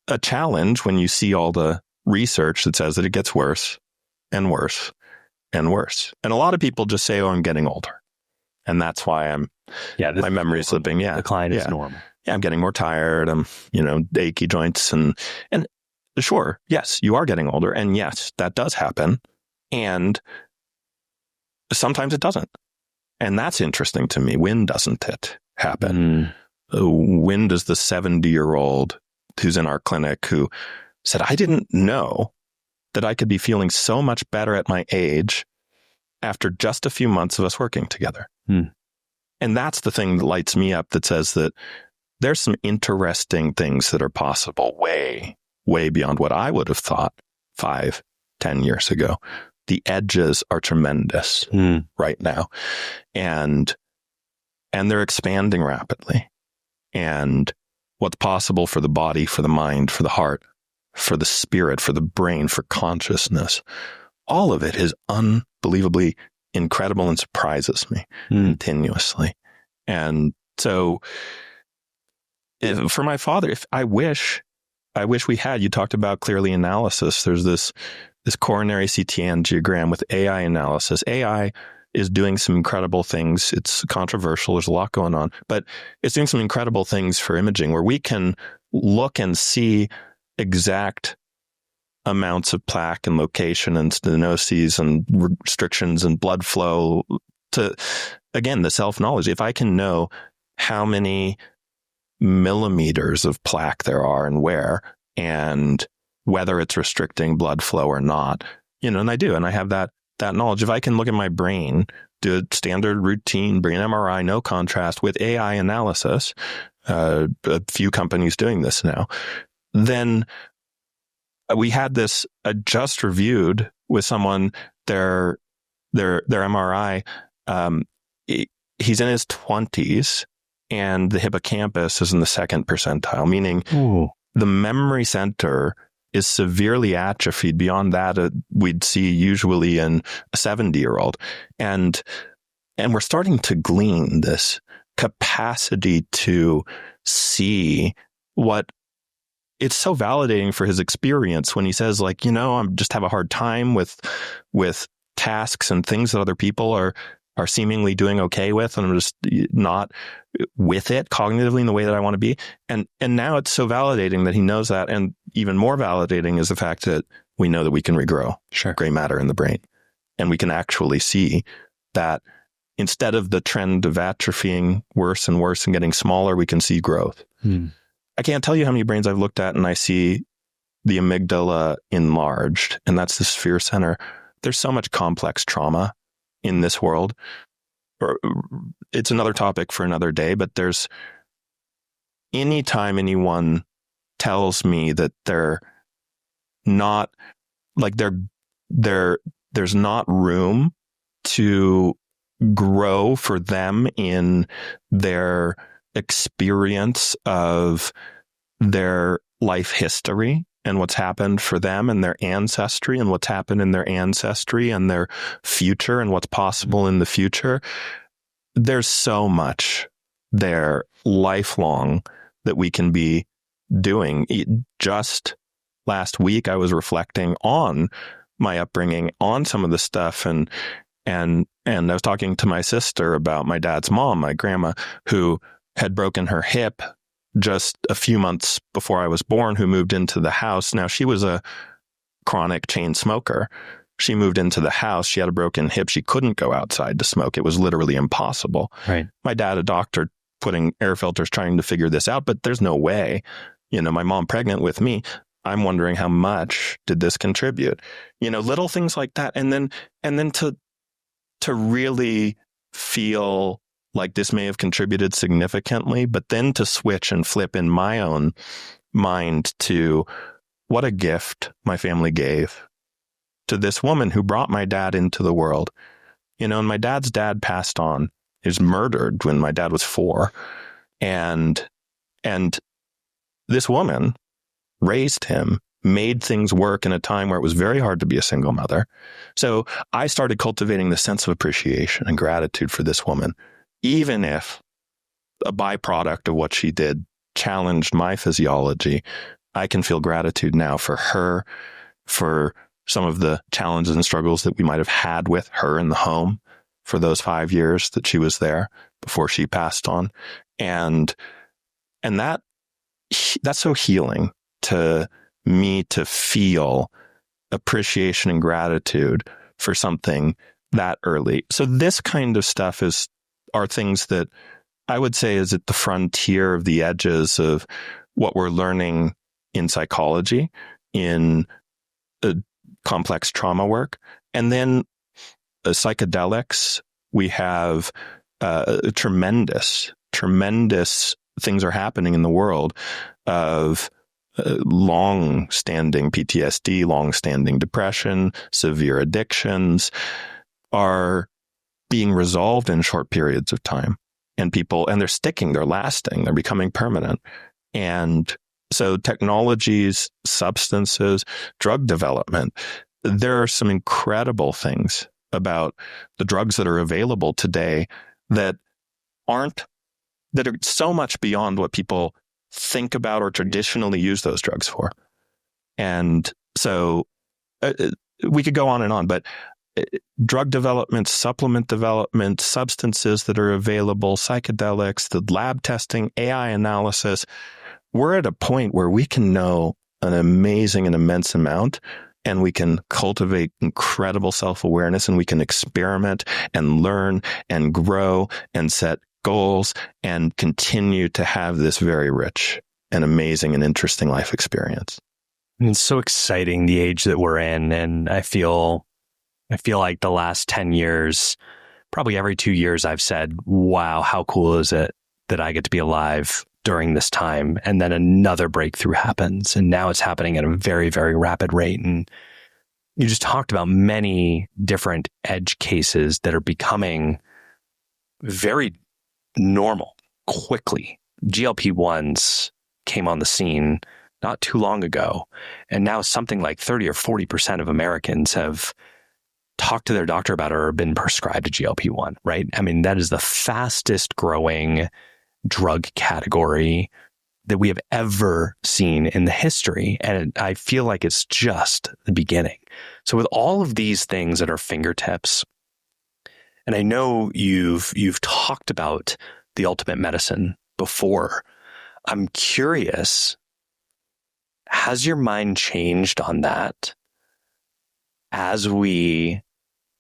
a challenge when you see all the research that says that it gets worse and worse and worse. And a lot of people just say, oh, I'm getting older. And that's why my memory is slipping. Yeah. Decline is normal. Yeah. I'm getting more tired. I'm, achy joints. And sure, yes, you are getting older. And yes, that does happen. And sometimes it doesn't. And that's interesting to me. When doesn't it happen? When does the 70-year-old who's in our clinic who said, I didn't know that I could be feeling so much better at my age after just a few months of us working together. And that's the thing that lights me up, that says that there's some interesting things that are possible way, way beyond what I would have thought 5, 10 years ago. The edges are tremendous right now. And they're expanding rapidly. And what's possible for the body, for the mind, for the heart, for the spirit, for the brain, for consciousness, all of it is unbelievably incredible and surprises me continuously. And so for my father, I wish we had, you talked about clearly analysis. There's this coronary CT angiogram with AI analysis. AI is doing some incredible things. It's controversial. There's a lot going on, but it's doing some incredible things for imaging where we can look and see exact amounts of plaque and location and stenoses and restrictions and blood flow to, again, the self-knowledge. If I can know how many millimeters of plaque there are and where, and whether it's restricting blood flow or not, and I do, and I have that knowledge. If I can look at my brain, do a standard routine brain MRI, no contrast with AI analysis, a few companies doing this now, then we had this, just reviewed with someone, their MRI, he's in his 20s and the hippocampus is in the second percentile, meaning the memory center is severely atrophied beyond that we'd see usually in a 70-year-old. And we're starting to glean this capacity to see what it's so validating for his experience when he says, like, I just have a hard time with tasks and things that other people are seemingly doing okay with, and I'm just not with it cognitively in the way that I want to be. And now it's so validating that he knows that. And even more validating is the fact that we know that we can regrow gray matter in the brain. And we can actually see that instead of the trend of atrophying worse and worse and getting smaller, we can see growth. I can't tell you how many brains I've looked at and I see the amygdala enlarged, and that's the fear center. There's so much complex trauma in this world. It's another topic for another day, but there's anytime anyone tells me that they're not, like there's not room to grow for them in their experience of their life history and what's happened for them and their ancestry and what's happened in their ancestry and their future and what's possible in the future. There's so much there lifelong that we can be doing. Just last week, I was reflecting on my upbringing, on some of the stuff, and I was talking to my sister about my dad's mom, my grandma, who had broken her hip just a few months before I was born, who moved into the house. Now, she was a chronic chain smoker. She moved into the house. She had a broken hip. She couldn't go outside to smoke. It was literally impossible. Right. My dad, a doctor, putting air filters, trying to figure this out, but there's no way. My mom pregnant with me, I'm wondering how much did this contribute? Little things like that. And then to really feel like this may have contributed significantly, but then to switch and flip in my own mind to what a gift my family gave to this woman who brought my dad into the world. And my dad's dad passed on. He was murdered when my dad was 4. And this woman raised him, made things work in a time where it was very hard to be a single mother. So I started cultivating the sense of appreciation and gratitude for this woman. Even if a byproduct of what she did challenged my physiology, I can feel gratitude now for her, for some of the challenges and struggles that we might have had with her in the home for those 5 years that she was there before she passed on. And that's so healing to me to feel appreciation and gratitude for something that early. So this kind of stuff are things that I would say is at the frontier of the edges of what we're learning in psychology, in complex trauma work. And then psychedelics, we have tremendous things are happening in the world of long-standing PTSD, long-standing depression, severe addictions are being resolved in short periods of time. And they're sticking, they're lasting, they're becoming permanent. And so technologies, substances, drug development, there are some incredible things about the drugs that are available today that are so much beyond what people think about or traditionally use those drugs for. And so we could go on and on, but drug development, supplement development, substances that are available, psychedelics, the lab testing, AI analysis, we're at a point where we can know an amazing and immense amount, and we can cultivate incredible self-awareness, and we can experiment and learn and grow and set goals and continue to have this very rich and amazing and interesting life experience. It's so exciting, the age that we're in. And I feel like the last 10 years, probably every 2 years, I've said, wow, how cool is it that I get to be alive during this time? And then another breakthrough happens. And now it's happening at a very, very rapid rate. And you just talked about many different edge cases that are becoming very normal quickly. GLP-1s came on the scene not too long ago. And now something like 30 or 40% of Americans have talked to their doctor about it or been prescribed a GLP-1, right? I mean, that is the fastest growing drug category that we have ever seen in the history. And I feel like it's just the beginning. So with all of these things at our fingertips, and I know you've talked about the ultimate medicine before, I'm curious, has your mind changed on that as we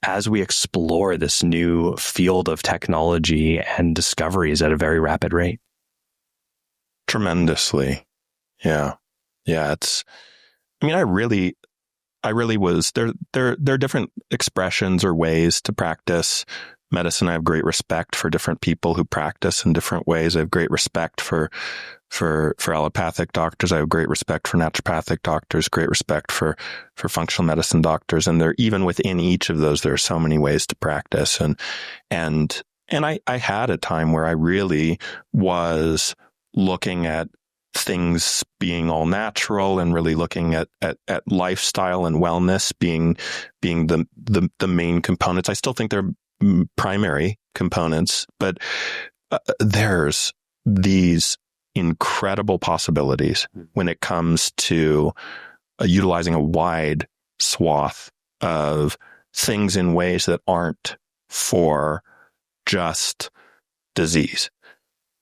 explore this new field of technology and discoveries at a very rapid rate? Tremendously. Yeah. I really was, there are different expressions or ways to practice medicine. I have great respect for different people who practice in different ways. I have great respect for allopathic doctors. I have great respect for naturopathic doctors, great respect for functional medicine doctors. And there, even within each of those, there are so many ways to practice. And I had a time where I really was looking at things being all natural and really looking at lifestyle and wellness being the main components. I still think they're primary components, but there's these incredible possibilities when it comes to utilizing a wide swath of things in ways that aren't for just disease.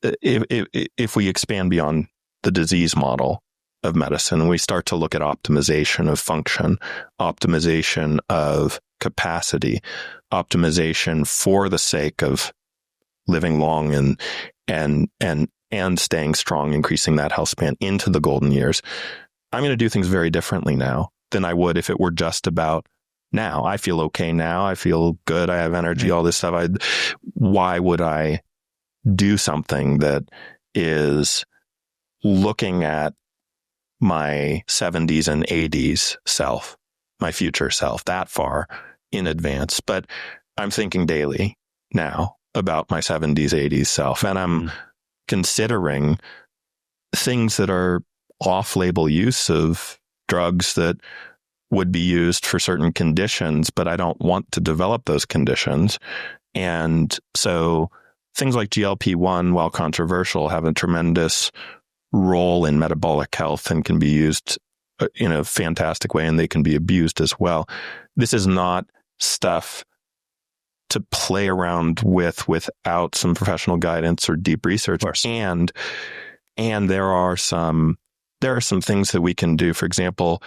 If we expand beyond the disease model of medicine, we start to look at optimization of function, optimization of capacity, optimization for the sake of living long and staying strong, increasing that health span into the golden years. I'm going to do things very differently now than I would if it were just about now. I feel okay now. I feel good. I have energy, all this stuff. Why would I do something that is looking at my 70s and 80s self, my future self, that far in advance? But I'm thinking daily now about my 70s, 80s self, and I'm considering things that are off-label use of drugs that would be used for certain conditions, but I don't want to develop those conditions. And so things like GLP-1, while controversial, have a tremendous role in metabolic health and can be used in a fantastic way, and they can be abused as well. This is not stuff to play around with without some professional guidance or deep research. And there are some there are some things that we can do. For example,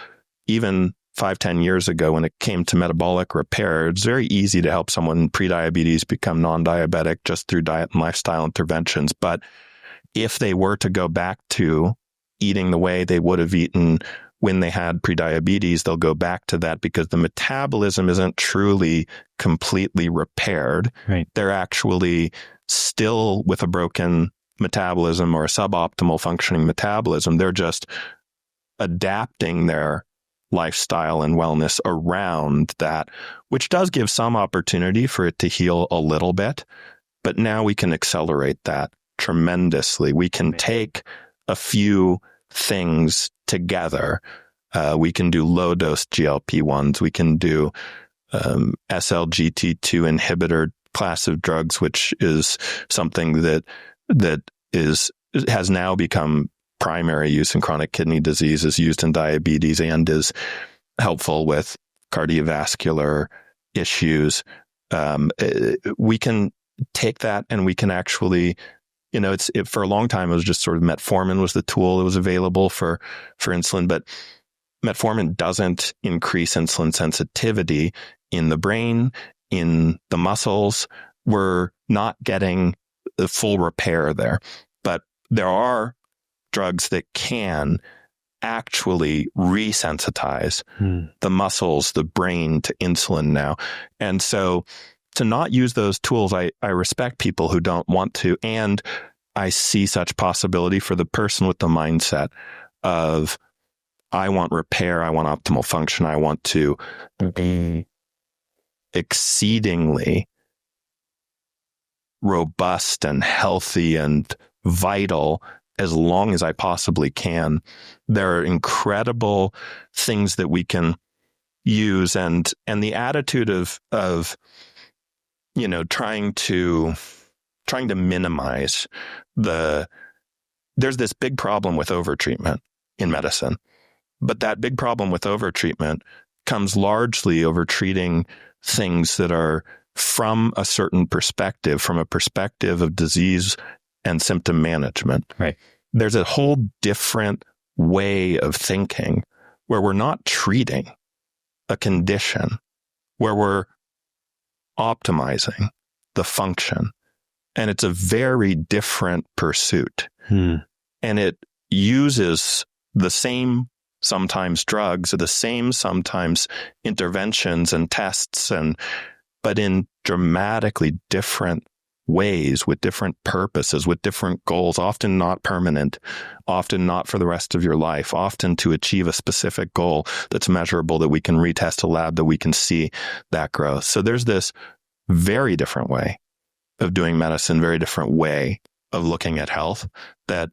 even 5-10 years ago, when it came to metabolic repair, it's very easy to help someone pre-diabetes become non-diabetic just through diet and lifestyle interventions. But if they were to go back to eating the way they would have eaten when they had pre-diabetes, they'll go back to that because the metabolism isn't truly completely repaired. Right. They're actually still with a broken metabolism or a suboptimal functioning metabolism. They're just adapting their lifestyle and wellness around that, which does give some opportunity for it to heal a little bit. But now we can accelerate that tremendously. We can take a few things together. We can do low dose GLP-1s. We can do SLGT2 inhibitor class of drugs, which is something that has now become primary use in chronic kidney disease, is used in diabetes, and is helpful with cardiovascular issues. We can take that and we can actually, for a long time, it was just sort of metformin was the tool that was available for insulin, but metformin doesn't increase insulin sensitivity in the brain, in the muscles. We're not getting the full repair there, but there are drugs that can actually resensitize the muscles, the brain to insulin now. And so to not use those tools, I respect people who don't want to. And I see such possibility for the person with the mindset of, I want repair, I want optimal function, I want to be exceedingly robust and healthy and vital as long as I possibly can. There are incredible things that we can use, and the attitude of trying to minimize there's this big problem with overtreatment in medicine, but that big problem with overtreatment comes largely over treating things that are from a certain perspective, from a perspective of disease and symptom management. Right. There's a whole different way of thinking where we're not treating a condition, where we're optimizing the function. And it's a very different pursuit. And it uses the same sometimes drugs, or the same sometimes interventions and tests, but in dramatically different ways, with different purposes, with different goals, often not permanent, often not for the rest of your life, often to achieve a specific goal that's measurable, that we can retest a lab, that we can see that growth. So there's this very different way of doing medicine, very different way of looking at health, that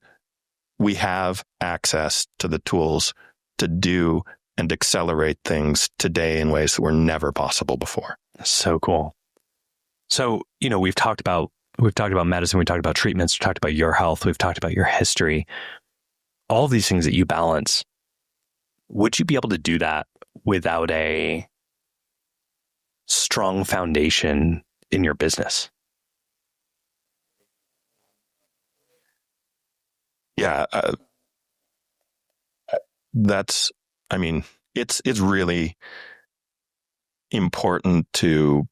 we have access to the tools to do and accelerate things today in ways that were never possible before. So cool. So, we've talked about medicine, we've talked about treatments, we've talked about your health, we've talked about your history, all of these things that you balance. Would you be able to do that without a strong foundation in your business? Yeah, it's really important to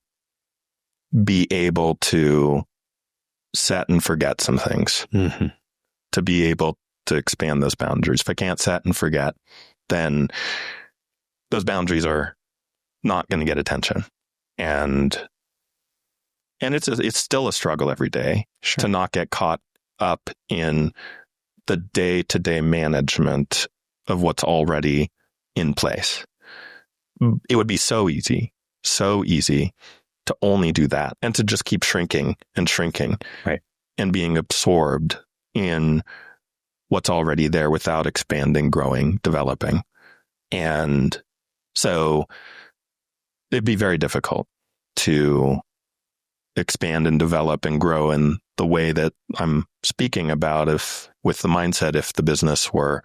be able to set and forget some things, to be able to expand those boundaries. If I can't set and forget, then those boundaries are not going to get attention. And it's still a struggle every day to not get caught up in the day-to-day management of what's already in place. It would be so easy to only do that and to just keep shrinking and shrinking, right, and being absorbed in what's already there without expanding, growing, developing. And so it'd be very difficult to expand and develop and grow in the way that I'm speaking about, with the mindset, if the business were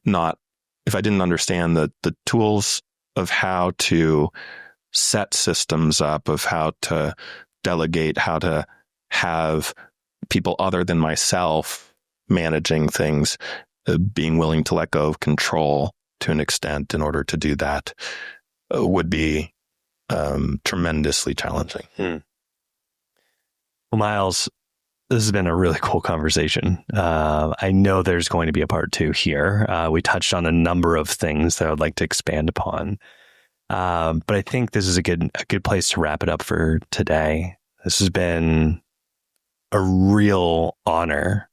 not, if I didn't understand the tools of how to set systems up, of how to delegate, how to have people other than myself managing things, being willing to let go of control to an extent in order to do that would be tremendously challenging. Well, Miles, this has been a really cool conversation. I know there's going to be a part 2 here. We touched on a number of things that I would like to expand upon. But I think this is a good place to wrap it up for today. This has been a real honor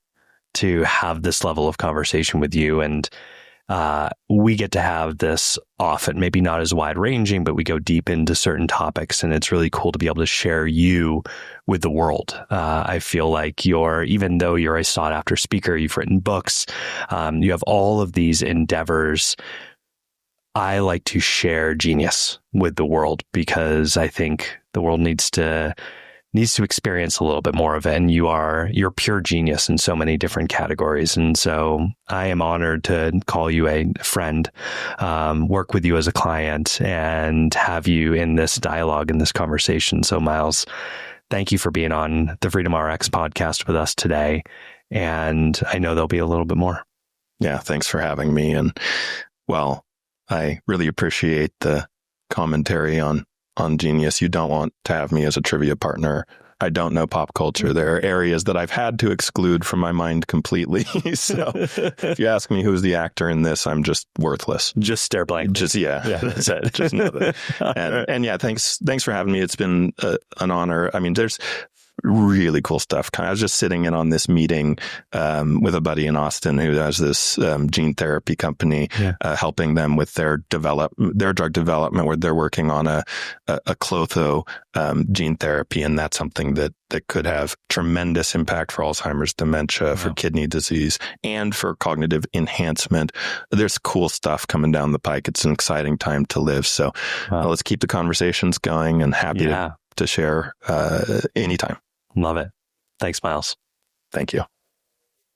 to have this level of conversation with you. And we get to have this often, maybe not as wide ranging, but we go deep into certain topics. And it's really cool to be able to share you with the world. I feel like even though you're a sought after speaker, you've written books, you have all of these endeavors. I like to share genius with the world because I think the world needs to experience a little bit more of it. And you're pure genius in so many different categories. And so I am honored to call you a friend, work with you as a client, and have you in this dialogue, in this conversation. So Miles, thank you for being on the Freedom RX podcast with us today. And I know there'll be a little bit more. Yeah, thanks for having me. And well, I really appreciate the commentary on genius. You don't want to have me as a trivia partner. I don't know pop culture. There are areas that I've had to exclude from my mind completely. So if you ask me who's the actor in this, I'm just worthless. Just stare blank. Yeah, that's it. Just know that. And yeah, thanks for having me. It's been an honor. I mean, there's really cool stuff. I was just sitting in on this meeting with a buddy in Austin who has this gene therapy company, helping them with their drug development, where they're working on a clotho gene therapy, and that's something that could have tremendous impact for Alzheimer's, dementia, for kidney disease, and for cognitive enhancement. There's cool stuff coming down the pike. It's an exciting time to live. So let's keep the conversations going, and happy to share anytime. Love it. Thanks, Miles. Thank you.